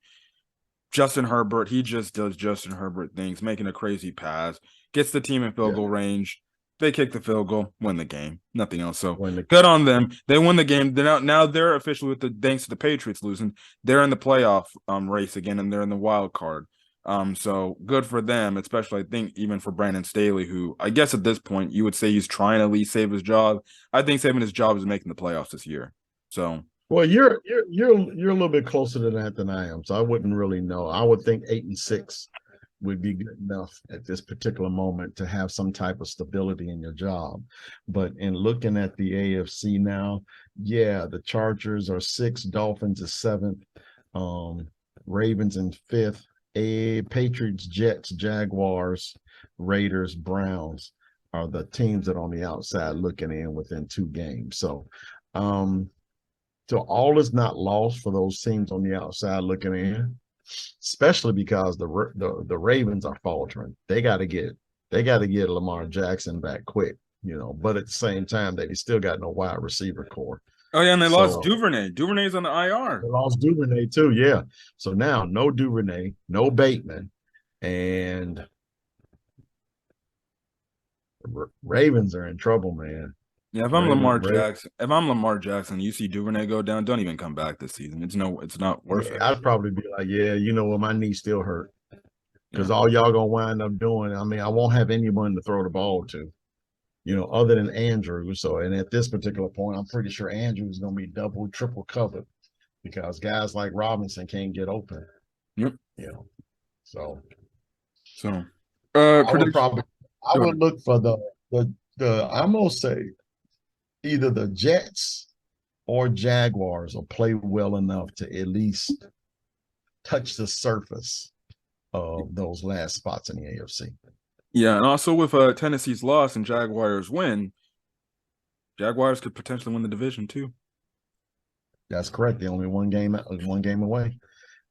Justin Herbert, he just does Justin Herbert things, making a crazy pass, gets the team in field goal range. They kick the field goal, win the game. Nothing else. So good on them. They win the game. Now they're officially with thanks to the Patriots losing, they're in the playoff race again, and they're in the wild card. So good for them, especially I think even for Brandon Staley, who I guess at this point you would say he's trying to at least save his job. I think saving his job is making the playoffs this year. So well, you're a little bit closer to that than I am, so I wouldn't really know. I would think 8-6 would be good enough at this particular moment to have some type of stability in your job. But in looking at the AFC now, yeah, the Chargers are 6th, Dolphins is 7th, Ravens in 5th, Patriots, Jets, Jaguars, Raiders, Browns are the teams that are on the outside looking in within 2 games. So all is not lost for those teams on the outside looking in, especially because the Ravens are faltering. They got to get Lamar Jackson back quick, But at the same time, they still got no wide receiver core. oh yeah, and they lost Duvernay. Duvernay's on the IR. They lost Duvernay too, yeah. So now no Duvernay, no Bateman, and Ravens are in trouble, man. Yeah, if I'm Lamar Jackson, you see Duvernay go down, don't even come back this season. It's not worth it. I'd probably be like, yeah, you know what, my knee still hurt. Because all y'all gonna wind up doing, I mean, I won't have anyone to throw the ball to, other than Andrew. So, and at this particular point, I'm pretty sure Andrew is gonna be double, triple covered because guys like Robinson can't get open. Yep. So I would look for the I'm gonna say either the Jets or Jaguars will play well enough to at least touch the surface of those last spots in the AFC. Yeah, and also with Tennessee's loss and Jaguars win, Jaguars could potentially win the division too. That's correct. They're only one game away,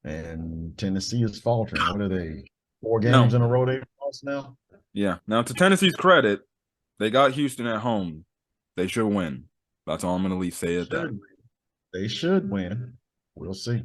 and Tennessee is faltering. What are they? 4 games in a row they've lost now. Yeah. Now, to Tennessee's credit, they got Houston at home. They should win. That's all I'm going to at least say at that. They should win. We'll see.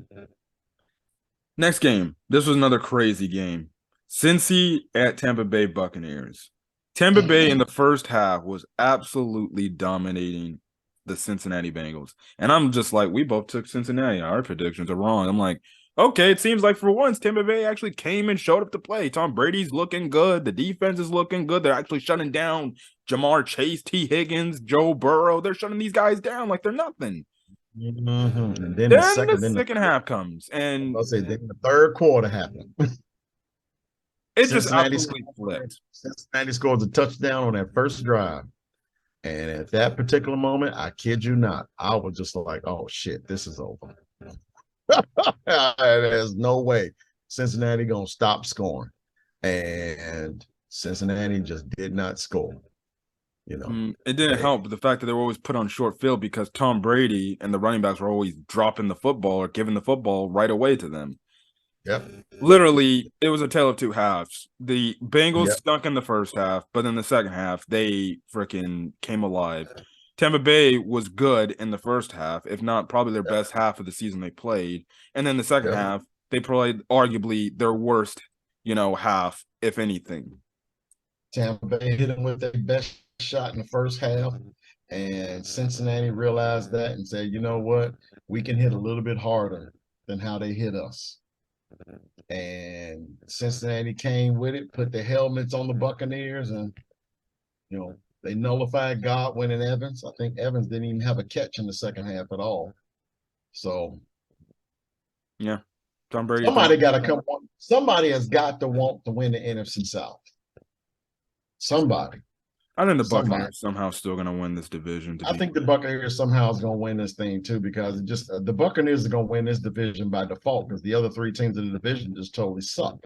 Next game. This was another crazy game. Cincy at Tampa Bay Buccaneers. Tampa Bay in the first half was absolutely dominating the Cincinnati Bengals. And I'm just like, we both took Cincinnati. Our predictions are wrong. I'm like, okay, it seems like for once, Tampa Bay actually came and showed up to play. Tom Brady's looking good. The defense is looking good. They're actually shutting down Jamar Chase, T. Higgins, Joe Burrow. They're shutting these guys down like they're nothing. Mm-hmm. And then the second half comes. And I'll say then the third quarter happened. It just absolutely flipped. Cincinnati scores a touchdown on that first drive. And at that particular moment, I kid you not, I was just like, oh, shit, this is over. There's no way Cincinnati going to stop scoring. And Cincinnati just did not score. It didn't help the fact that they were always put on short field because Tom Brady and the running backs were always dropping the football or giving the football right away to them. Yep. Literally, it was a tale of two halves. The Bengals stunk in the first half, but in the second half, they freaking came alive. Tampa Bay was good in the first half, if not probably their best half of the season they played. And then the second half, they played arguably their worst half, if anything. Tampa Bay hit them with their best shot in the first half, and Cincinnati realized that and said, you know what, we can hit a little bit harder than how they hit us. And Cincinnati came with it, put the helmets on the Buccaneers, and they nullified Godwin and Evans. I think Evans didn't even have a catch in the second half at all. So yeah, Tom Brady. Somebody got to come. Somebody has got to want to win the NFC South. Somebody. I think the Buccaneers somehow still going to win this division. I think the Buccaneers somehow is going to win this thing too, because the Buccaneers are going to win this division by default because the other three teams in the division just totally suck.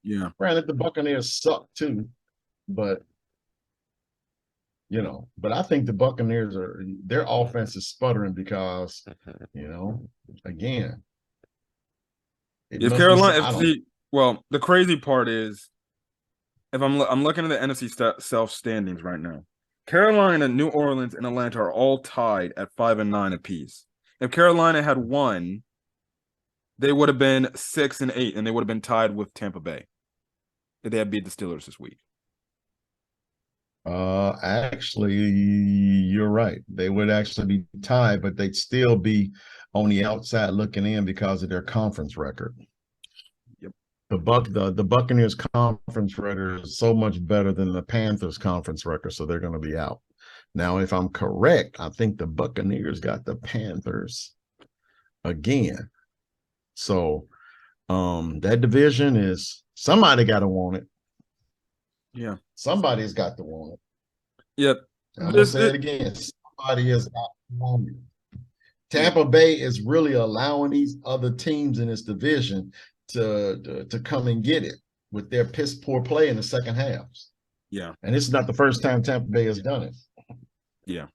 Yeah. Granted, the Buccaneers suck too, but but I think the Buccaneers their offense is sputtering because, again, if Carolina, well, the crazy part is, if I'm looking at the NFC South standings right now, Carolina, New Orleans, and Atlanta are all tied at 5-9 apiece. If Carolina had won, they would have been 6-8, and they would have been tied with Tampa Bay if they had beat the Steelers this week. Actually, you're right. They would actually be tied, but they'd still be on the outside looking in because of their conference record. Yep. The Buccaneers conference record is so much better than the Panthers conference record, so they're going to be out. Now, if I'm correct, I think the Buccaneers got the Panthers again. So that division is somebody got to want it. Yeah. Somebody's got to want it. Yep. I'm going to say it again. Somebody has got to want it. Tampa Bay is really allowing these other teams in this division to come and get it with their piss poor play in the second halves. Yeah. And this is not the first time Tampa Bay has done it. Yeah.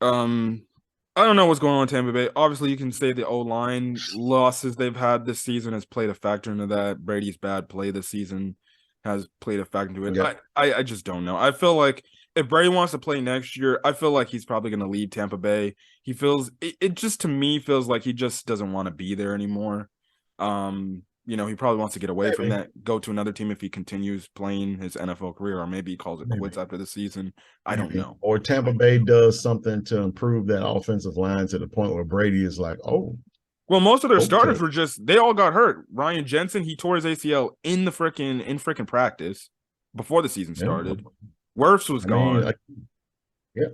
I don't know what's going on in Tampa Bay. Obviously, you can say the O-line losses they've had this season has played a factor into that. Brady's bad play this season has played a factor into it. Yeah. I just don't know. I feel like if Brady wants to play next year, I feel like he's probably going to leave Tampa Bay. He feels it just to me feels like he just doesn't want to be there anymore. He probably wants to get away from that, go to another team if he continues playing his NFL career, or maybe he calls it quits after the season. I don't know. Or Tampa Bay does something to improve that offensive line to the point where Brady is like, oh. Well, most of their starters were they all got hurt. Ryan Jensen, he tore his ACL in freaking practice before the season started. Wirfs was gone. Yeah.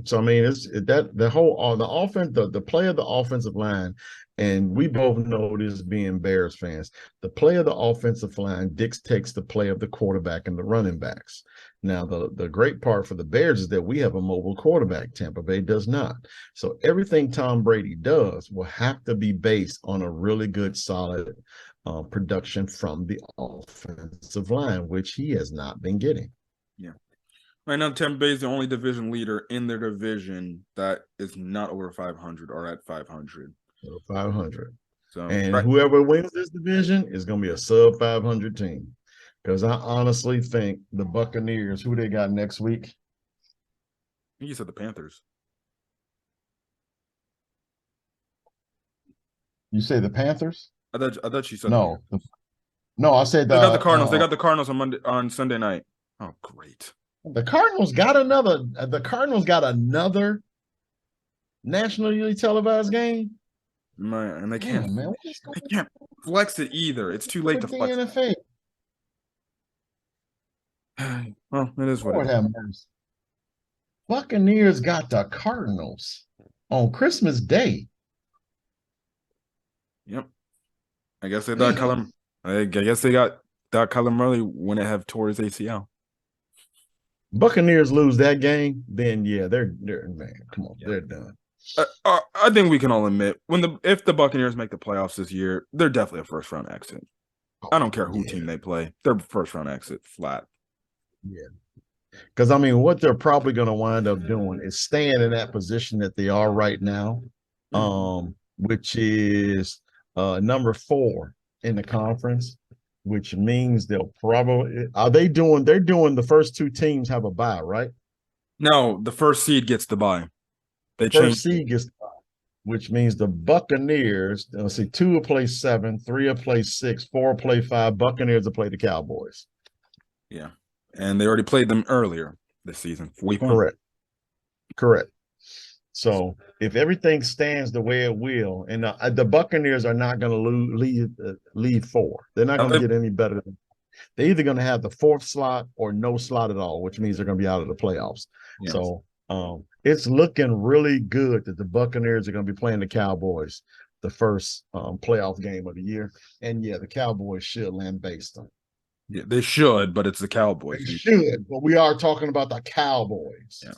So it's that the whole the offense, the play of the offensive line, and we both know this being Bears fans. The play of the offensive line dictates the play of the quarterback and the running backs. Now, the great part for the Bears is that we have a mobile quarterback. Tampa Bay does not. So everything Tom Brady does will have to be based on a really good, solid production from the offensive line, which he has not been getting. Yeah. Right now, Tampa Bay is the only division leader in their division that is not over 500 or at 500. 500. So, and whoever wins this division is going to be a sub 500 team. Because I honestly think the Buccaneers, who they got next week? You said the Panthers. You say the Panthers? I thought you said no. No, I said they got the Cardinals. They got the Cardinals on Sunday night. Oh, great. The Cardinals got another. The Cardinals got another nationally televised game. Man, and they can't. Man, they can't flex it either. It's too late to flex the NFL. Well, it is what it is. Buccaneers got the Cardinals on Christmas Day. Yep. I guess they got Kyler. I guess they got Kyler Murray when they have tore his ACL. Buccaneers lose that game, then yeah, they're man, come on, they're done. I think we can all admit if the Buccaneers make the playoffs this year, they're definitely a first round exit. I don't care who team they play, they're first round exit flat. Yeah, because what they're probably going to wind up doing is staying in that position that they are right now, which is number 4 in the conference. Which means they'll probably they're doing the first 2 teams have a bye, right? No, the first seed gets the bye. First seed gets the bye. which means the Buccaneers, let's see, 2 will play 7, 3 will play 6, 4 will play 5. Buccaneers will play the Cowboys. Yeah. And they already played them earlier this season, week 1. Correct. Correct. So if everything stands the way it will, and the Buccaneers are not going to leave 4. They're not going to get any better. They're either going to have the 4th slot or no slot at all, which means they're going to be out of the playoffs. Yes. So it's looking really good that the Buccaneers are going to be playing the Cowboys the first playoff game of the year. And yeah, the Cowboys should lambaste them. Yeah, they should, but it's the Cowboys. They should, but we are talking about the Cowboys. Yeah.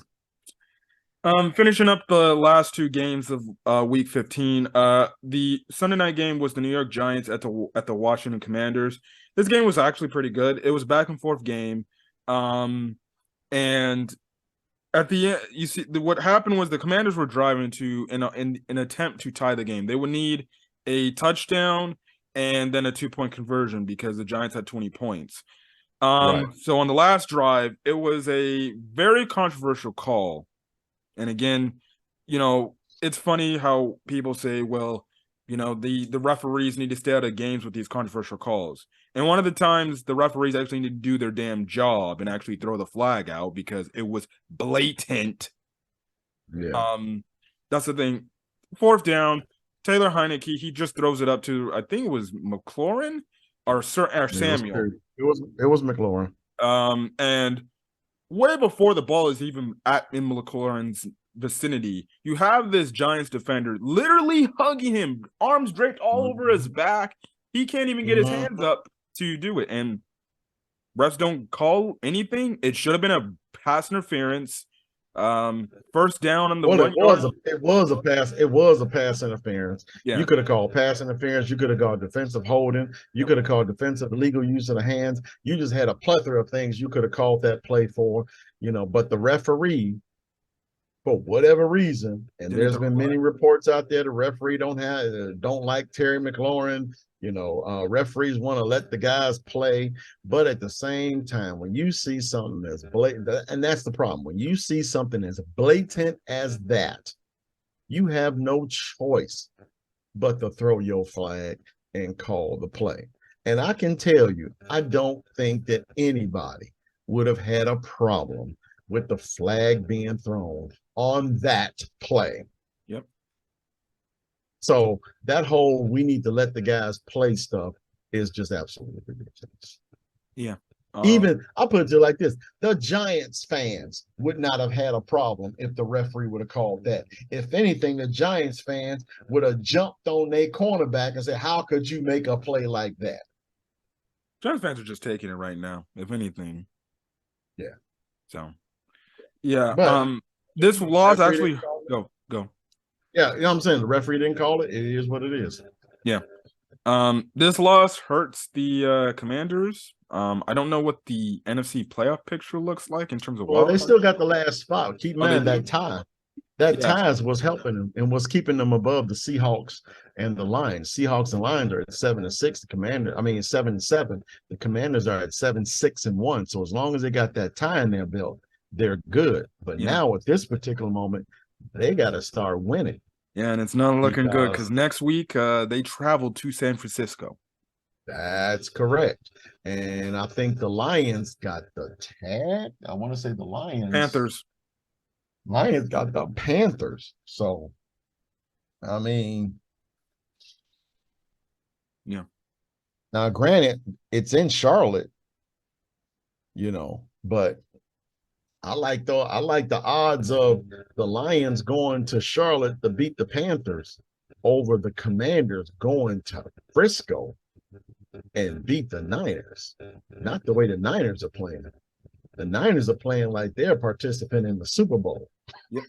Finishing up the last 2 games of week 15. The Sunday night game was the New York Giants at the Washington Commanders. This game was actually pretty good. It was a back and forth game. And at the end, you see what happened was the Commanders were driving to in an attempt to tie the game. They would need a touchdown and then a 2-point conversion because the Giants had 20 points. Right. So on the last drive, it was a very controversial call. And again, it's funny how people say, well, the referees need to stay out of games with these controversial calls. And one of the times the referees actually need to do their damn job and actually throw the flag out because it was blatant. Yeah. That's the thing. 4th down, Taylor Heineke, he just throws it up to, I think it was McLaurin or Samuel. It was McLaurin. And way before the ball is even in McLaurin's vicinity, you have this Giants defender literally hugging him, arms draped all over his back. He can't even get his hands up to do it. And refs don't call anything. It should have been a pass interference. First down on the it was a pass interference. Yeah. You could have called pass interference, you could have called defensive holding, you could have called defensive illegal use of the hands. You just had a plethora of things you could have called that play for, but the referee, for whatever reason, and there's been many reports out there, the referee don't like Terry McLaurin. Referees want to let the guys play, but at the same time, when you see something that's blatant, and that's the problem, when you see something as blatant as that, you have no choice but to throw your flag and call the play. And I can tell you, I don't think that anybody would have had a problem with the flag being thrown on that play. Yep. So that whole we need to let the guys play stuff is just absolutely ridiculous. Yeah. Even I'll put it to you like this: the Giants fans would not have had a problem if the referee would have called that. If anything, the Giants fans would have jumped on their cornerback and said, "How could you make a play like that?" Giants fans are just taking it right now, if anything. Yeah. So, yeah. But this loss actually go. Yeah, you know what I'm saying? The referee didn't call it. It is what it is. Yeah. This loss hurts the Commanders. I don't know what the NFC playoff picture looks like in terms of. Well, they still got the last spot. Keep in mind that tie. Ties was helping them and was keeping them above the Seahawks and the Lions. Seahawks and Lions are at 7-6. 7-7. The Commanders are at 7-6-1. So as long as they got that tie in their belt, they're good. But now at this particular moment, they got to start winning. Yeah, and it's not looking good because next week they travel to San Francisco. That's correct. And I think the Lions got the tag. I want to say the Lions got the Panthers. So, I mean, yeah. Now, granted, it's in Charlotte, but I like the odds of the Lions going to Charlotte to beat the Panthers over the Commanders going to Frisco and beat the Niners. Not the way the Niners are playing. The Niners are playing like they're participating in the Super Bowl. Yep.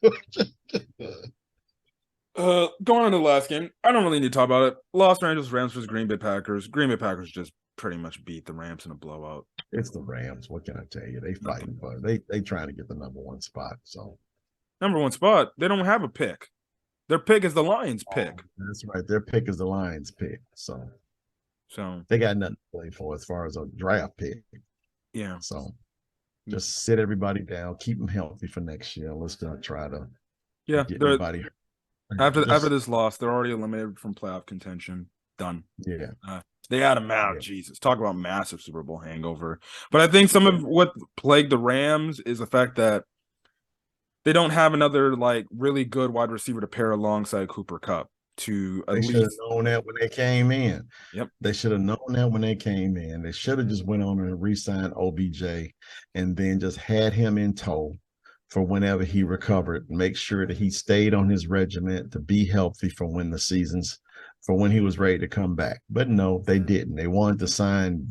Going on to the last game, I don't really need to talk about it. Los Angeles Rams versus Green Bay Packers. Green Bay Packers just pretty much beat the Rams in a blowout. It's the Rams. What can I tell you? They fighting, but they trying to get the number one spot. So number one spot, they don't have a pick. Their pick is the Lions' pick. That's right. Their pick is the Lions' pick. So they got nothing to play for as far as a draft pick. Yeah. So just sit everybody down, keep them healthy for next year. Let's not try to get everybody After this loss, they're already eliminated from playoff contention. Done. Yeah. They had him out. Yeah. Jesus, talk about massive Super Bowl hangover. But I think some of what plagued the Rams is the fact that they don't have another like really good wide receiver to pair alongside Cooper Kupp to at They should have least. known that when they came in. Yep. They should have known that when they came in. They should have just went on and re-signed OBJ and then just had him in tow for whenever he recovered. Make sure that he stayed on his regiment to be healthy for when he was ready to come back. But no, they didn't. They wanted to sign,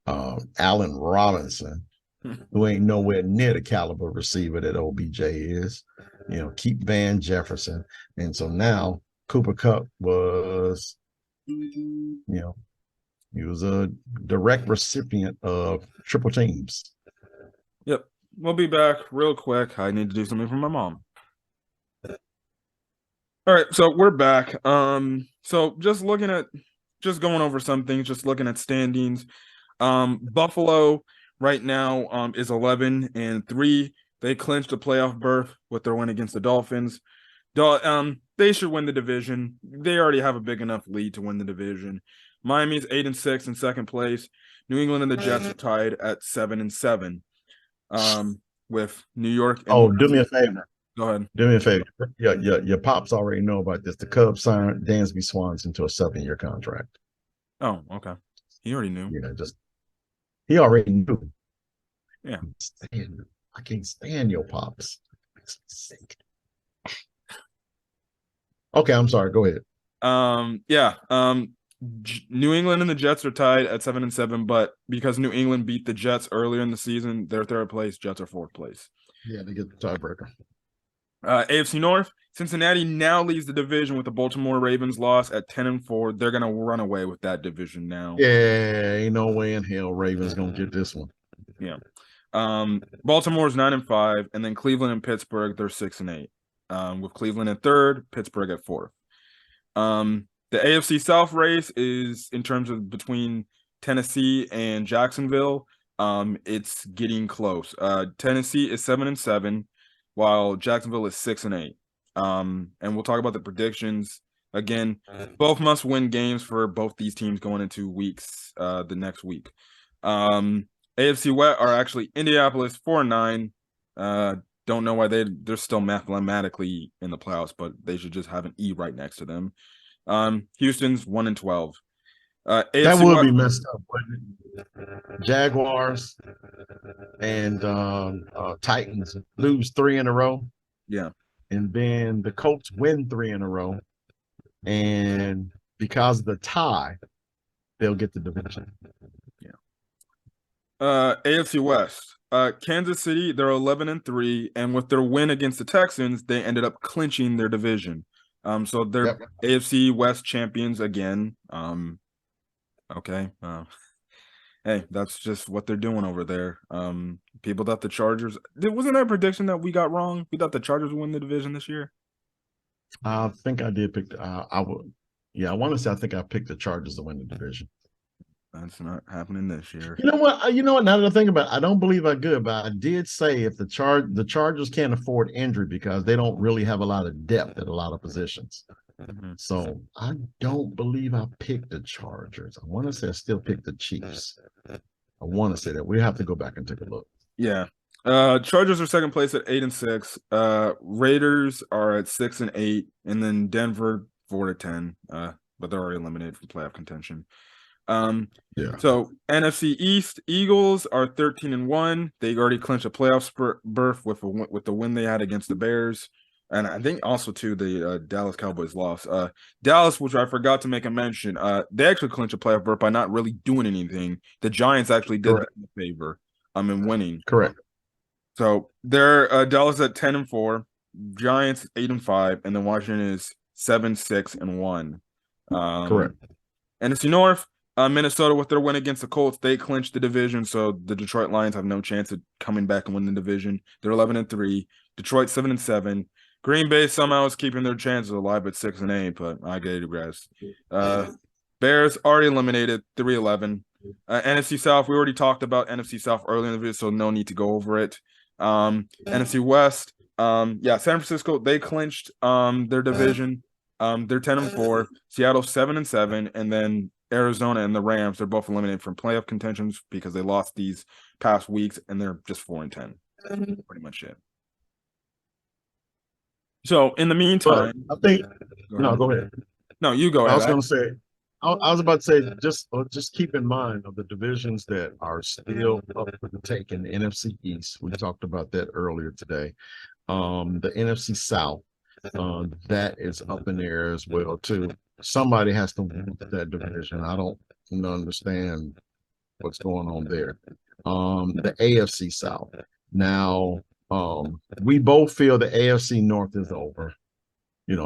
Allen Robinson, who ain't nowhere near the caliber receiver that OBJ is. Keep Van Jefferson. And so now Cooper Kupp was, he was a direct recipient of triple teams. Yep. We'll be back real quick. I need to do something for my mom. All right, so we're back. So just going over some things, just looking at standings. Buffalo right now is 11-3. They clinched a playoff berth with their win against the Dolphins. They should win the division. They already have a big enough lead to win the division. Miami's 8-6 in second place. New England and the Jets are tied at 7-7. With New York. And do me a favor. Go ahead. Do me a favor. Your pops already know about this. The Cubs signed Dansby Swanson to a 7-year contract. Oh, okay. He already knew. He already knew. Yeah. I can't stand your pops. Okay, I'm sorry. Go ahead. New England and the Jets are tied at 7-7, but because New England beat the Jets earlier in the season, they're third place. Jets are fourth place. Yeah, they get the tiebreaker. AFC North, Cincinnati now leads the division with the Baltimore Ravens loss at 10-4. They're gonna run away with that division now. Yeah, ain't no way in hell Ravens gonna get this one. Yeah. Baltimore's 9-5, and then Cleveland and Pittsburgh, they're 6-8. With Cleveland at third, Pittsburgh at fourth. The AFC South race is in terms of between Tennessee and Jacksonville. It's getting close. Tennessee is 7-7, while Jacksonville is 6-8. And we'll talk about the predictions again. Both must win games for both these teams going into weeks. The next week. AFC West are actually Indianapolis 4-9. Don't know why they're still mathematically in the playoffs, but they should just have an E right next to them. Houston's 1-12. That would be messed up, wouldn't it? Jaguars and Titans lose 3 in a row. Yeah. And then the Colts win 3 in a row. And because of the tie, they'll get the division. Yeah. AFC West. Kansas City, they're 11-3, and with their win against the Texans, they ended up clinching their division. So they're AFC West champions again. Okay. Hey, that's just what they're doing over there. People thought the Chargers. Wasn't that a prediction that we got wrong? We thought the Chargers would win the division this year. I think I did pick. I would. Yeah, I want to say I think I picked the Chargers to win the division. That's not happening this year. You know what? Now that I think about it, I don't believe I could, but I did say if the Chargers can't afford injury because they don't really have a lot of depth at a lot of positions. Mm-hmm. So I don't believe I picked the Chargers. I want to say I still picked the Chiefs. I want to say that. We have to go back and take a look. Yeah. Chargers are second place at 8-6. Raiders are at 6-8, and then Denver 4-10. But they're already eliminated from playoff contention. So NFC East, Eagles are 13-1. They already clinched a playoff berth with the win they had against the Bears, and I think also too the Dallas Cowboys lost. Dallas, which I forgot to make a mention, they actually clinched a playoff berth by not really doing anything. The Giants actually did them a favor, in winning. Correct. So they're Dallas at 10-4, Giants 8-5, and then Washington is 7-6-1. Correct. NFC North. Minnesota, with their win against the Colts, they clinched the division, so the Detroit Lions have no chance of coming back and winning the division. They're 11-3. Detroit 7-7. Green Bay somehow is keeping their chances alive at 6-8, but I digress. Bears already eliminated 3-11. NFC South, we already talked about NFC South earlier in the video, so no need to go over it. NFC West, Yeah, San Francisco, they clinched their division. They're 10-4. Seattle 7-7, and then Arizona and the Rams, they're both eliminated from playoff contentions because they lost these past weeks, and they're just 4-10. Pretty much it. So in the But meantime, I think go go ahead. No, you go I ahead. was going to say, I was about to say, just keep in mind of the divisions that are still up for the take in the NFC East. We talked about that earlier today. The NFC South, that is up in the air as well too. Somebody has to win that division. I don't understand what's going on there. The AFC South. Now, we both feel the AFC North is over.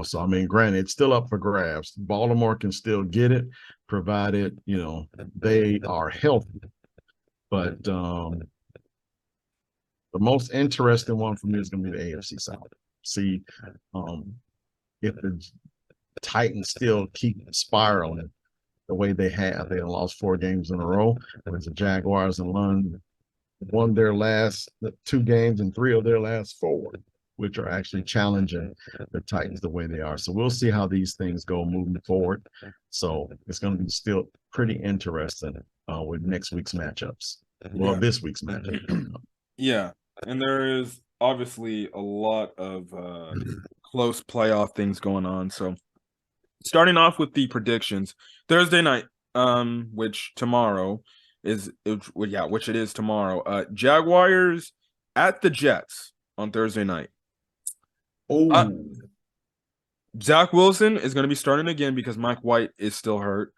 So I mean, granted, it's still up for grabs. Baltimore can still get it, provided they are healthy. But the most interesting one for me is going to be the AFC South. See if the Titans still keep spiraling the way they have. They lost 4 games in a row. Whereas the Jaguars and won their last 2 games and 3 of their last 4, which are actually challenging the Titans the way they are. So we'll see how these things go moving forward. So it's going to be still pretty interesting with next week's matchups. Well, this week's matchup. Yeah, and there is obviously a lot of close playoff things going on. So starting off with the predictions, Thursday night, which tomorrow which it is tomorrow. Jaguars at the Jets on Thursday night. Oh, Zach Wilson is going to be starting again because Mike White is still hurt.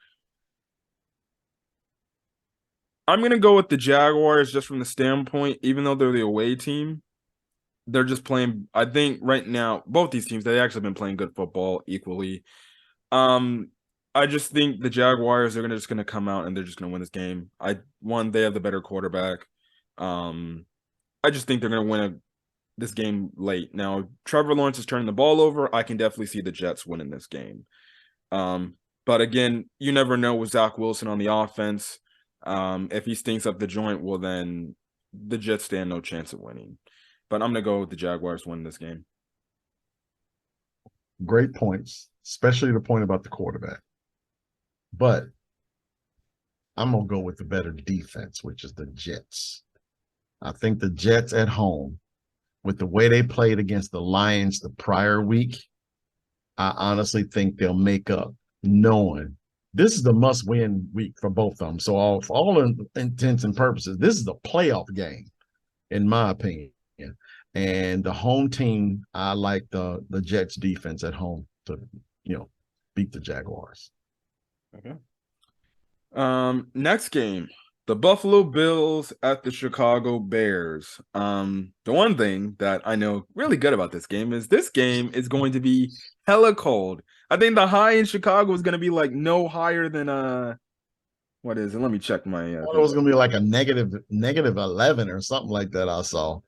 I'm going to go with the Jaguars just from the standpoint, even though they're the away team, they're just playing. I think right now, both these teams, they actually been playing good football equally. I just think the Jaguars are just going to come out and they're just going to win this game. They have the better quarterback. I just think they're going to win this game late. Now, Trevor Lawrence is turning the ball over. I can definitely see the Jets winning this game. But again, you never know with Zach Wilson on the offense. If he stinks up the joint, well, then the Jets stand no chance of winning. But I'm going to go with the Jaguars winning this game. Great points, especially the point about the quarterback. But I'm going to go with the better defense, which is the Jets. I think the Jets at home, with the way they played against the Lions the prior week, I honestly think they'll make up, knowing this is the must-win week for both of them. So for all intents and purposes, this is a playoff game, in my opinion. And the home team, I like the Jets defense at home to, beat the Jaguars. Okay. Next game, the Buffalo Bills at the Chicago Bears. The one thing that I know really good about this game is going to be hella cold. I think the high in Chicago is going to be like no higher than what is it? Let me check my. It was going to be like a negative 11 or something like that. I saw.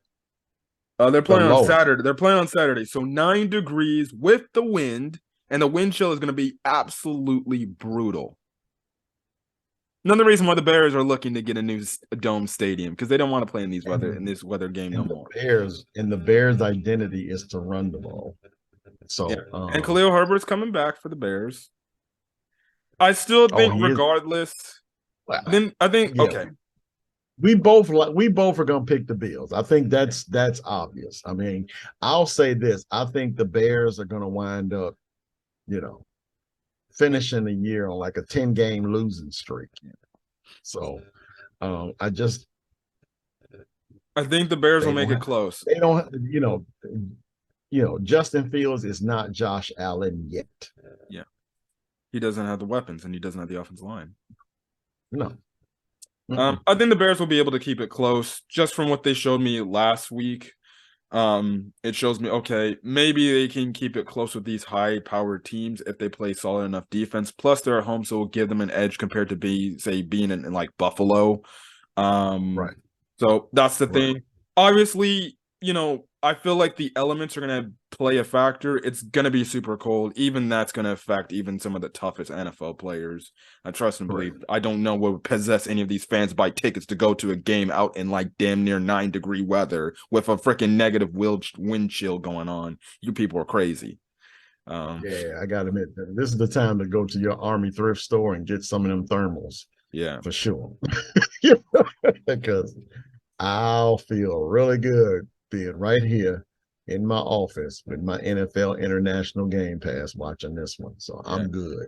They're playing on Saturday. They're playing on Saturday, so 9 degrees with the wind, and the wind chill is going to be absolutely brutal. Another reason why the Bears are looking to get a new dome stadium because they don't want to play in this weather game no more. The Bears' identity is to run the ball. So and Khalil Herbert's coming back for the Bears. I still think, regardless. Okay. We both are gonna pick the Bills. I think that's obvious. I mean, I'll say this: I think the Bears are gonna wind up, finishing the year on like a 10-game losing streak. So I think the Bears will make it close. They don't, Justin Fields is not Josh Allen yet. Yeah. He doesn't have the weapons and he doesn't have the offensive line. No. I think the Bears will be able to keep it close just from what they showed me last week. It shows me, okay, maybe they can keep it close with these high-powered teams if they play solid enough defense. Plus, they're at home, so it'll give them an edge compared to being in like Buffalo. Right. So that's the thing. Obviously, I feel like the elements are going to play a factor, it's gonna be super cold. Even that's gonna affect even some of the toughest NFL players. I trust and believe. I don't know what would possess any of these fans to buy tickets to go to a game out in like damn near 9-degree weather with a freaking negative wind chill going on. You people are crazy. Yeah, I gotta admit, this is the time to go to your Army thrift store and get some of them thermals. Yeah, for sure. Because I'll feel really good being right here in my office with my NFL International Game Pass watching this one. So I'm good.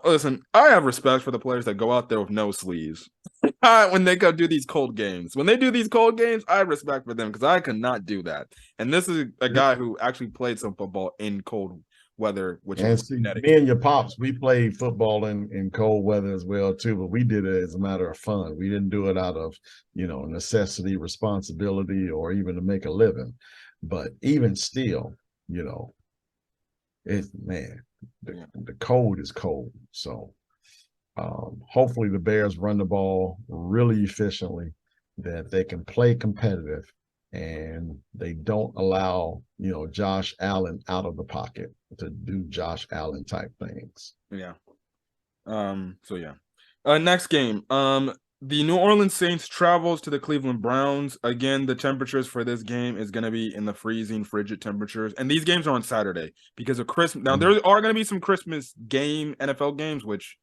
Listen, I have respect for the players that go out there with no sleeves when they go do these cold games. When they do these cold games, I have respect for them because I could not do that. And this is a guy who actually played some football in cold weather, which and is see, me and your pops, we played football in cold weather as well too, but we did it as a matter of fun. We didn't do it out of necessity, responsibility, or even to make a living. But even still, it's man, the cold is cold. So hopefully the Bears run the ball really efficiently, that they can play competitive, and they don't allow Josh Allen out of the pocket to do Josh Allen type things. Yeah. So yeah. Next game. The New Orleans Saints travels to the Cleveland Browns. Again, the temperatures for this game is going to be in the freezing, frigid temperatures. And these games are on Saturday because of Christmas. Now, there are going to be some Christmas NFL games, which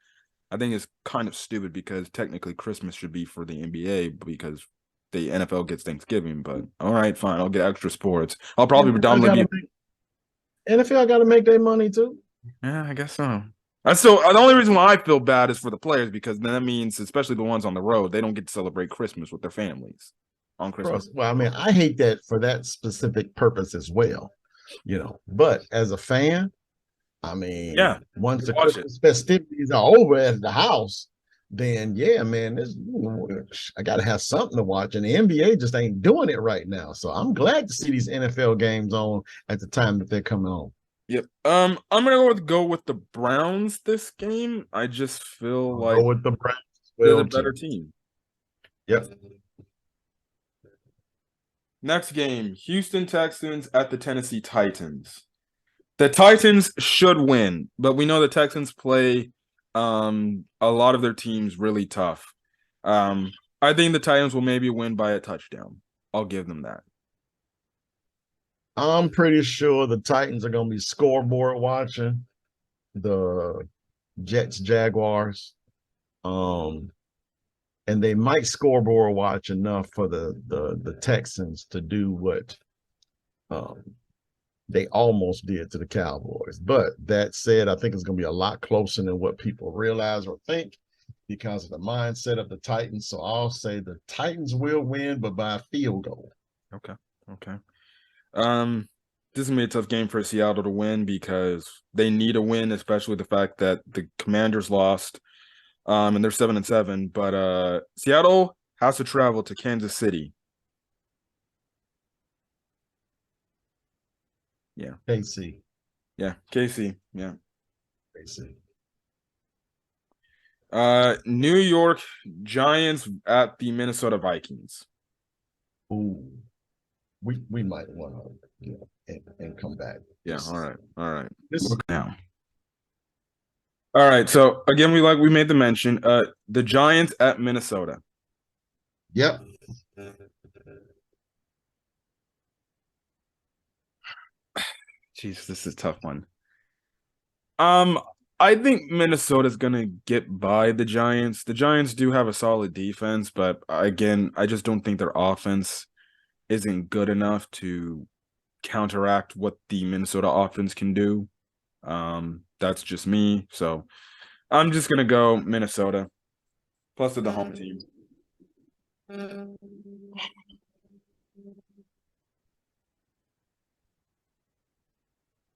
I think is kind of stupid because technically Christmas should be for the NBA because the NFL gets Thanksgiving. But all right, fine. I'll get extra sports. I'll probably predominantly be. NFL got to make their money too. Yeah, I guess so. The only reason why I feel bad is for the players because then that means, especially the ones on the road, they don't get to celebrate Christmas with their families on Christmas. Well, I mean, I hate that for that specific purpose as well, But as a fan, I mean, yeah, once the Christmas festivities are over at the house, then yeah, man, I got to have something to watch, and the NBA just ain't doing it right now. So I'm glad to see these NFL games on at the time that they're coming on. Yep. I'm gonna go with the Browns this game. I just feel like go with the Browns. They're the better team. Yep. Next game, Houston Texans at the Tennessee Titans. The Titans should win, but we know the Texans play a lot of their teams really tough. I think the Titans will maybe win by a touchdown. I'll give them that. I'm pretty sure the Titans are going to be scoreboard watching the Jets Jaguars. And they might scoreboard watch enough for the Texans to do what they almost did to the Cowboys. But that said, I think it's going to be a lot closer than what people realize or think because of the mindset of the Titans. So I'll say the Titans will win, but by a field goal. Okay. This is gonna be a tough game for Seattle to win because they need a win, especially the fact that the Commanders lost, and they're 7-7. But Seattle has to travel to Kansas City. Yeah. KC. Yeah, KC. Yeah. KC. New York Giants at the Minnesota Vikings. Ooh, we might want to and come back. Yeah. All right. This now. All right. So again, we made the mention. The Giants at Minnesota. Yep. Jeez, this is a tough one. I think Minnesota's gonna get by the Giants. The Giants do have a solid defense, but again, I just don't think their offense isn't good enough to counteract what the Minnesota offense can do. That's just me. So I'm just gonna go Minnesota. Plus they're the home team.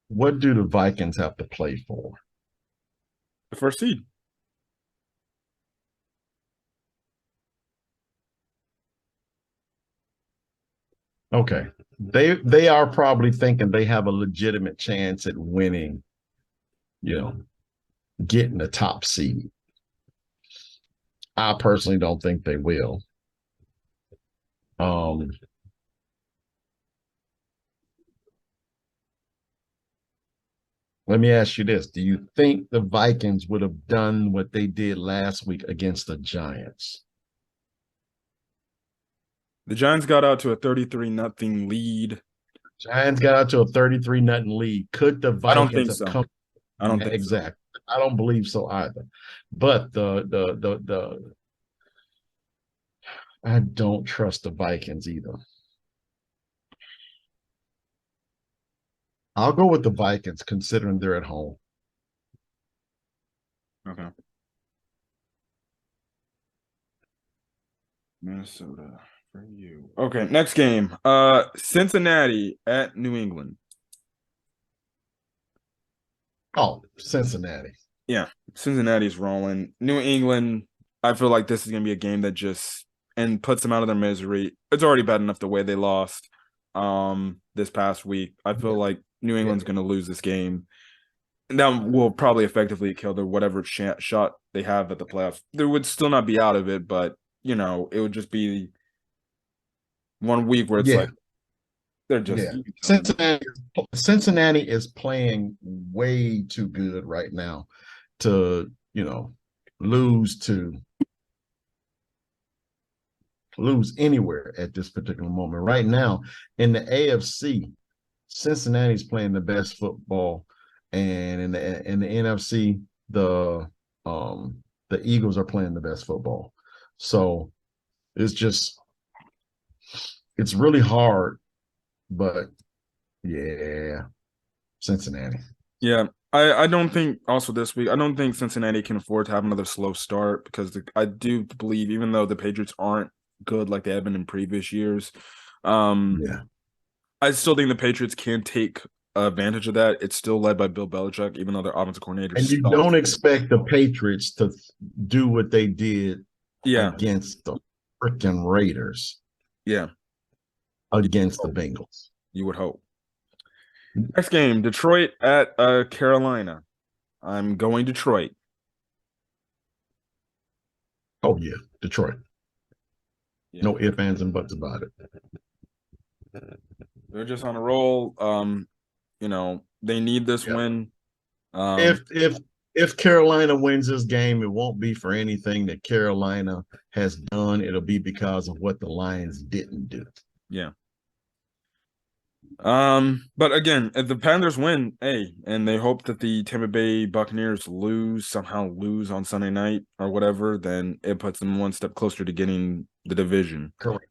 What do the Vikings have to play for? The first seed. Okay. They are probably thinking they have a legitimate chance at winning, getting the top seed. I personally don't think they will. Let me ask you this. Do you think the Vikings would have done what they did last week against the Giants? The Giants got out to a 33-0 lead. Giants got out to a 33-0 lead. Could the I don't Vikings think have so. come? I don't think so. Exactly. I don't believe so either. But the I don't trust the Vikings either. I'll go with the Vikings considering they're at home. Okay. Minnesota for you. Okay, next game. Cincinnati at New England. Oh, Cincinnati. Yeah, Cincinnati's rolling. New England, I feel like this is gonna be a game that just and puts them out of their misery. It's already bad enough the way they lost this past week. I feel Yeah. like New Yeah. England's gonna lose this game. And that will probably effectively kill their whatever shot they have at the playoffs. They would still not be out of it, but it would just be one week where it's Yeah. like they're just Yeah. you can kill them. Cincinnati is playing way too good right now to, lose to lose anywhere at this particular moment. Right now in the AFC, Cincinnati's playing the best football, and in the NFC, the Eagles are playing the best football. So it's just it's really hard, but yeah, Cincinnati. Yeah. I don't think also this week, I don't think Cincinnati can afford to have another slow start because I do believe even though the Patriots aren't good like they have been in previous years, um, Yeah. I still think the Patriots can take advantage of that. It's still led by Bill Belichick, even though their offensive coordinator And you sucks. don't expect the Patriots to do what they did Yeah, against the freaking Raiders, yeah, against the Bengals. you would hope. Next game, Detroit at Carolina. I'm going Detroit. Oh yeah, Detroit. Yeah, No ifs, ands, and buts about it. they're just on a roll. They need this Yeah. win. If Carolina wins this game, it won't be for anything that Carolina has done. It'll be because of what the Lions didn't do. Yeah. But again, if the Panthers win, hey, and they hope that the Tampa Bay Buccaneers somehow lose on Sunday night or whatever, then it puts them one step closer to getting the division. Correct.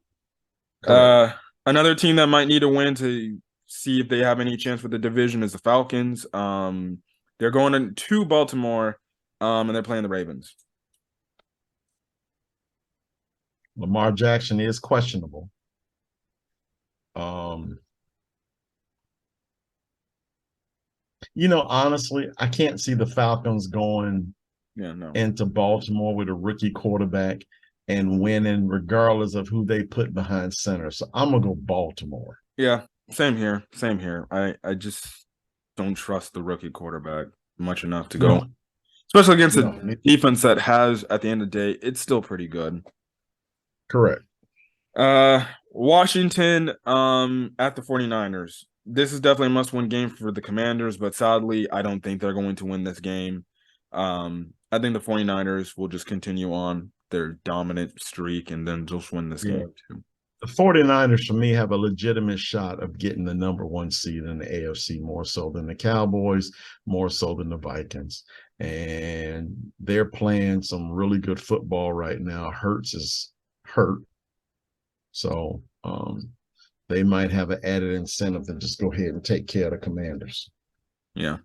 Uh, Another team that might need a win to see if they have any chance with the division is the Falcons. They're going to Baltimore, and they're playing the Ravens. Lamar Jackson is questionable. Honestly, I can't see the Falcons going into Baltimore with a rookie quarterback and winning regardless of who they put behind center. So I'm gonna go Baltimore. Yeah, same here. Same here. I just don't trust the rookie quarterback much enough to go. Especially against a defense that has, at the end of the day, it's still pretty good. Correct. Washington at the 49ers. This is definitely a must-win game for the Commanders, but sadly, I don't think they're going to win this game. I think the 49ers will just continue on their dominant streak and then just win this game too. The 49ers, for me, have a legitimate shot of getting the number one seed in the AFC, more so than the Cowboys, more so than the Vikings. And they're playing some really good football right now. Hurts is hurt. So they might have an added incentive to just go ahead and take care of the Commanders. Yeah.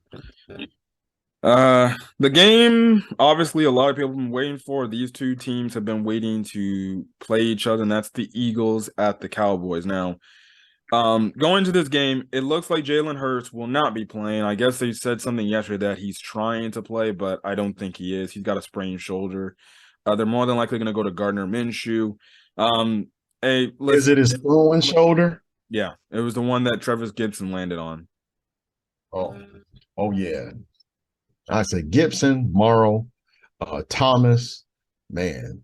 The game, obviously, a lot of people have been waiting for. These two teams have been waiting to play each other, and that's the Eagles at the Cowboys. Now, going to this game, it looks like Jalen Hurts will not be playing. I guess they said something yesterday that he's trying to play, but I don't think he is. He's got a sprained shoulder. They're more than likely going to go to Gardner Minshew. Hey, listen, is it his throwing shoulder? Yeah, it was the one that Travis Gibson landed on. Oh yeah. I say Gibson, Morrow, Thomas, man,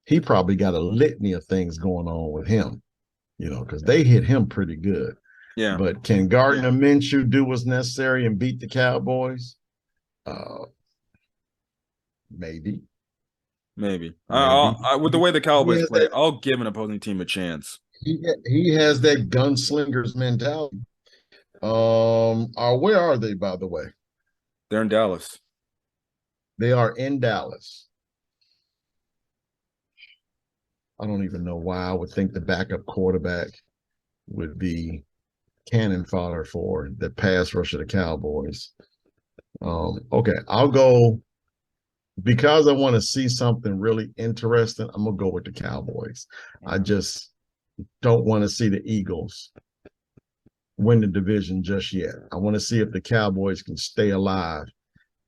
he probably got a litany of things going on with him, because they hit him pretty good. Yeah. But can Gardner Minshew do what's necessary and beat the Cowboys? Maybe. Maybe. Maybe. With the way the He Cowboys has play, that, I'll give an opposing team a chance. he has that gunslinger's mentality. Where are they, by the way? They're in Dallas. They are in Dallas. I don't even know why I would think the backup quarterback would be cannon fodder for the pass rush of the Cowboys. Okay, I'll go because I want to see something really interesting. I'm gonna go with the Cowboys. I just don't want to see the Eagles win the division just yet. I want to see if the Cowboys can stay alive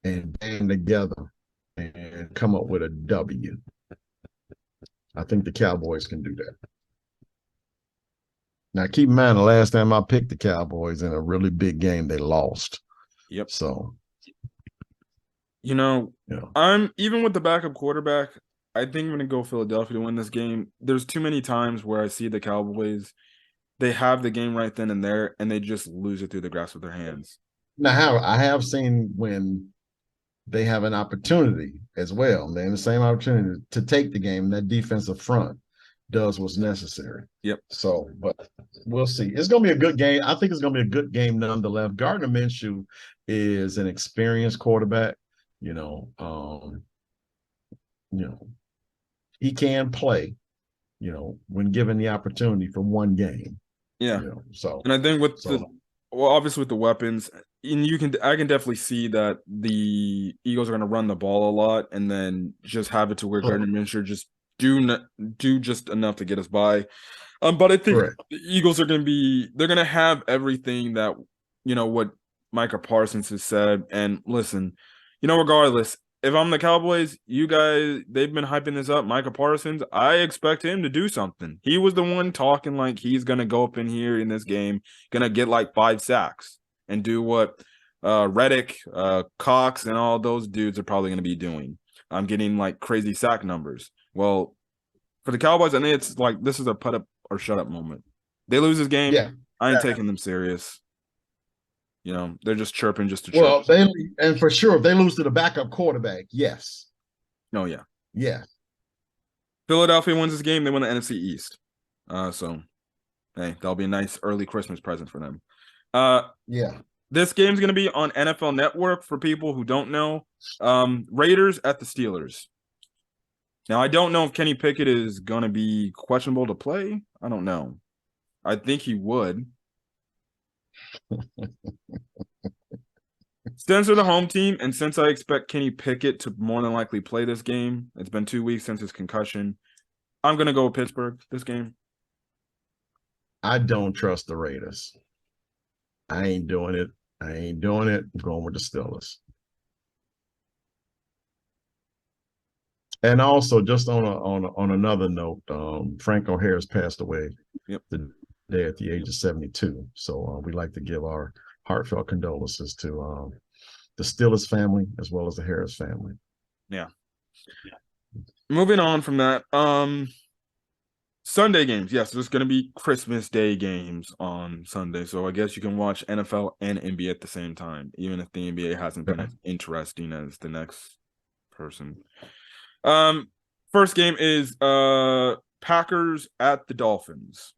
and band together and come up with a W. I think the Cowboys can do that. Now, keep in mind, the last time I picked the Cowboys in a really big game, they lost. Yep. So, I'm even with the backup quarterback. I think I'm going to go Philadelphia to win this game. There's too many times where I see the Cowboys, they have the game right then and there, and they just lose it through the grasp of their hands. Now, I have seen when they have an opportunity as well. They're in the same opportunity to take the game. That defensive front does what's necessary. Yep. So, but we'll see. It's going to be a good game. I think it's going to be a good game nonetheless. Gardner Minshew is an experienced quarterback. He can play, when given the opportunity for one game. Yeah. And I think obviously with the weapons, and I can definitely see that the Eagles are going to run the ball a lot and then just have it to where Gardner Minshew just do just enough to get us by. But I think the Eagles are going to they're going to have everything that, what Micah Parsons has said. And listen, regardless, if I'm the Cowboys, you guys, they've been hyping this up. Micah Parsons, I expect him to do something. He was the one talking like he's going to go up in here in this game, going to get like 5 sacks and do what Reddick, Cox, and all those dudes are probably going to be doing. I'm getting like crazy sack numbers. Well, for the Cowboys, I think it's like this is a put up or shut up moment. They lose this game, I ain't taking them serious. They're just chirping just to chirp. Well, and for sure, if they lose to the backup quarterback, yes. Oh, yeah. Yeah. Philadelphia wins this game, they win the NFC East. So, hey, that'll be a nice early Christmas present for them. Yeah. This game's going to be on NFL Network for people who don't know. Raiders at the Steelers. Now, I don't know if Kenny Pickett is going to be questionable to play. I don't know. I think he would. Since they're the home team, and since I expect Kenny Pickett to more than likely play this game, it's been 2 weeks since his concussion. I'm going to go with Pittsburgh this game. I don't trust the Raiders. I ain't doing it. I'm going with the Steelers. And also, just on another note, Franco Harris passed away today at the age of 72. So we'd like to give our heartfelt condolences to the Steelers family as well as the Harris family. Yeah. Moving on from that, Sunday games. Yes, there's going to be Christmas Day games on Sunday. So I guess you can watch NFL and NBA at the same time, even if the NBA hasn't been as interesting as the next person. First game is Packers at the Dolphins.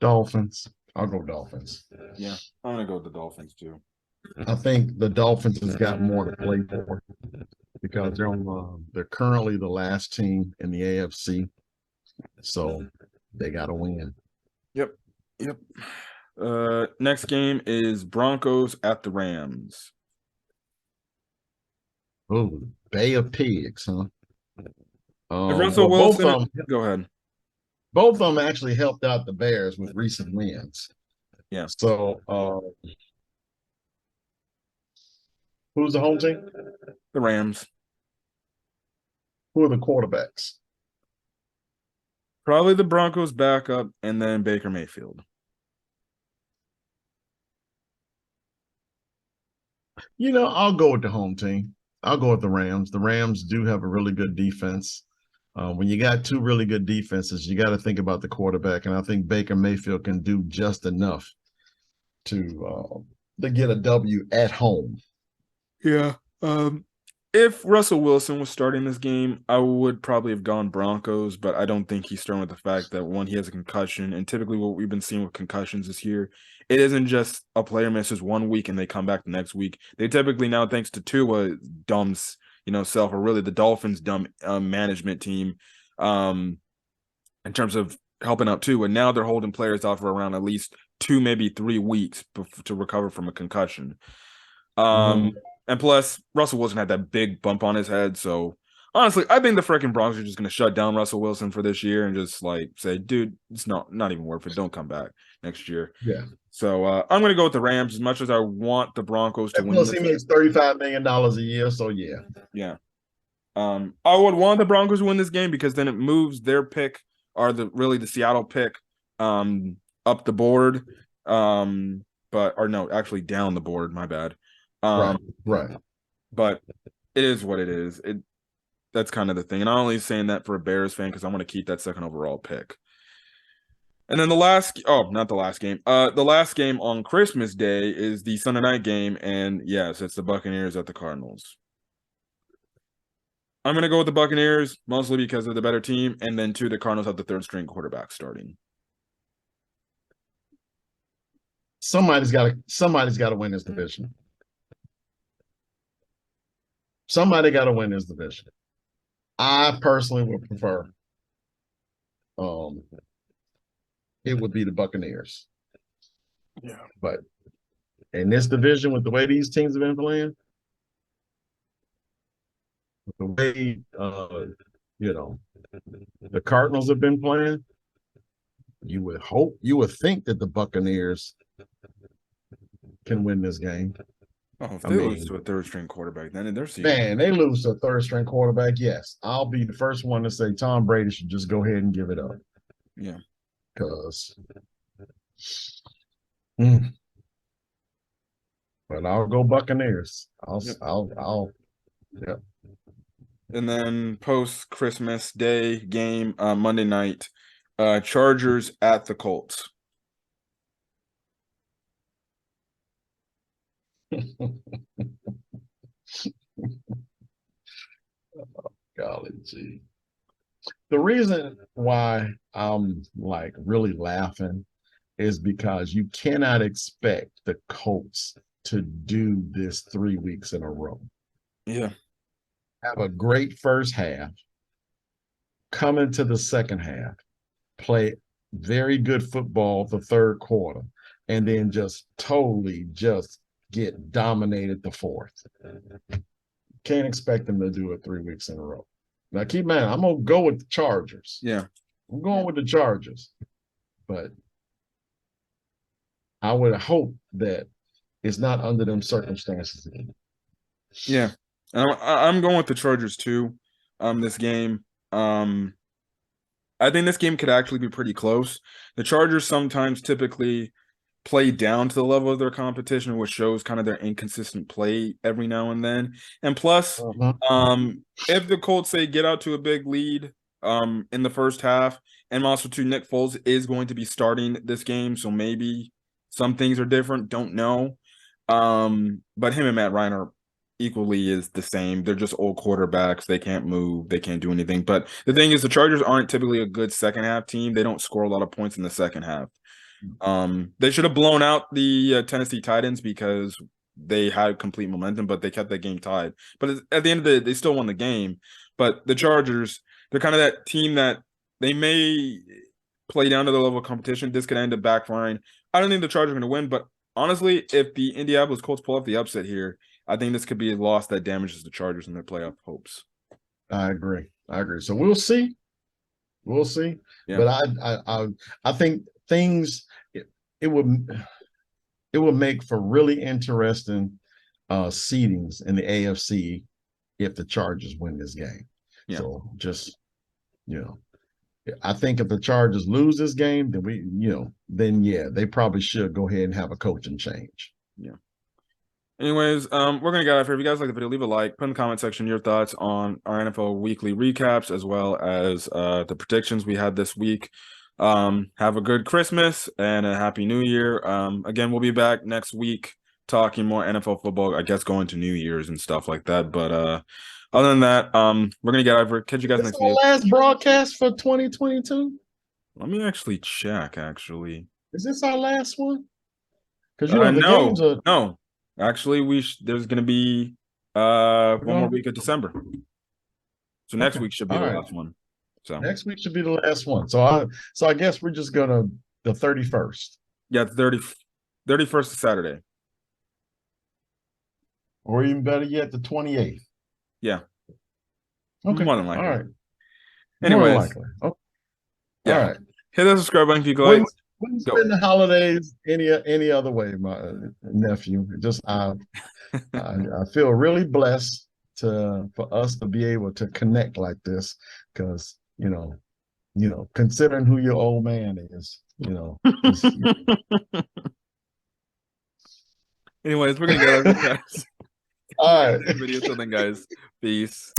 Dolphins. I'll go Dolphins. Yeah, I'm gonna go with the Dolphins too. I think the Dolphins has got more to play for because they're currently the last team in the AFC, so they got to win. Yep. Next game is Broncos at the Rams. Oh, Bay of Pigs, huh? Russell Wilson. Go ahead. Both of them actually helped out the Bears with recent wins. Yeah. So, who's the home team? The Rams. Who are the quarterbacks? Probably the Broncos backup and then Baker Mayfield. I'll go with the home team. I'll go with the Rams. The Rams do have a really good defense. When you got two really good defenses, you got to think about the quarterback, and I think Baker Mayfield can do just enough to get a W at home. Yeah. If Russell Wilson was starting this game, I would probably have gone Broncos, but I don't think he's starting with the fact that one, he has a concussion, and typically what we've been seeing with concussions this year, it isn't just a player misses 1 week and they come back the next week. They typically now, thanks to Tua, dumbs, self, or really the Dolphins' dumb management team, in terms of helping out Tua, and now they're holding players out for around at least 2, maybe 3 weeks to recover from a concussion. And plus, Russell Wilson had that big bump on his head. So honestly, I think the freaking Broncos are just going to shut down Russell Wilson for this year and just like say, dude, it's not even worth it. Don't come back next year. Yeah. So I'm going to go with the Rams as much as I want the Broncos to win. Plus, he makes $35 million a year. So yeah. Yeah. I would want the Broncos to win this game because then it moves their pick, or the Seattle pick, up the board. Actually down the board. My bad. Right. But it is what it is. That's kind of the thing. And I'm only saying that for a Bears fan because I want to keep that second overall pick. And then not the last game. The last game on Christmas Day is the Sunday night game, and yes, it's the Buccaneers at the Cardinals. I'm gonna go with the Buccaneers mostly because they're the better team, and then the Cardinals have the third string quarterback starting. Somebody's got to win this division. Somebody got to win this division. I personally would prefer it would be the Buccaneers. Yeah. But in this division, with the way these teams have been playing, with the way the Cardinals have been playing, you would think that the Buccaneers can win this game. Oh, if they lose to a third string quarterback, then in their season. Man, they lose to a third string quarterback. Yes, I'll be the first one to say Tom Brady should just go ahead and give it up. Yeah. Because but I'll go Buccaneers. I'll And then post Christmas Day game, Monday night, Chargers at the Colts. Golly gee. The reason why I'm like really laughing is because you cannot expect the Colts to do this 3 weeks in a row. Yeah. Have a great first half, come into the second half, play very good football the third quarter, and then just totally just get dominated the fourth. Can't expect them to do it 3 weeks in a row. Now, keep in mind, I'm going to go with the Chargers. Yeah. I'm going with the Chargers. But I would hope that it's not under them circumstances again. Yeah. I'm going with the Chargers too. This game. I think this game could actually be pretty close. The Chargers sometimes typically play down to the level of their competition, which shows kind of their inconsistent play every now and then. And plus, if the Colts say get out to a big lead in the first half, and also too, Nick Foles is going to be starting this game, so maybe some things are different. Don't know. But him and Matt Ryan are equally is the same. They're just old quarterbacks. They can't move. They can't do anything. But the thing is, the Chargers aren't typically a good second half team. They don't score a lot of points in the second half. They should have blown out the Tennessee Titans because they had complete momentum, but they kept that game tied. But at the end of the day, they still won the game. But the Chargers, they're kind of that team that they may play down to the level of competition. This could end up backfiring. I don't think the Chargers are going to win, but honestly, if the Indianapolis Colts pull off the upset here, I think this could be a loss that damages the Chargers in their playoff hopes. I agree. So we'll see. Yeah. But I think things it would make for really interesting seedings in the AFC if the Chargers win this game. Yeah. So just I think if the Chargers lose this game, then they probably should go ahead and have a coaching change. Yeah. Anyways, we're gonna get out of here. If you guys like the video, leave a like, put in the comment section your thoughts on our NFL weekly recaps as well as the predictions we had this week. Have a good Christmas and a happy New Year. Again, we'll be back next week talking more NFL football, I guess going to New Year's and stuff like that. But other than that, we're gonna get out of here. Catch you guys This next our video. last broadcast for 2022. Let me actually check, actually. Is this our last one? Because the No, games are. no. Actually, there's gonna be one more week of December. So next Okay. week should be All the right. last one. So Next week should be the last one. So I guess we're just gonna the 31st. yeah, 31st is Saturday. Or even better yet, the 28th. Yeah. Okay. More than likely. All right. Anyways, More than likely. Okay. yeah. All right. Hit that subscribe button if you like. Wouldn't spend the holidays any other way, my nephew. Just I feel really blessed for us to be able to connect like this, because considering who your old man is, Anyways, we're gonna get out of here, guys. All right. Video till then, guys. Peace.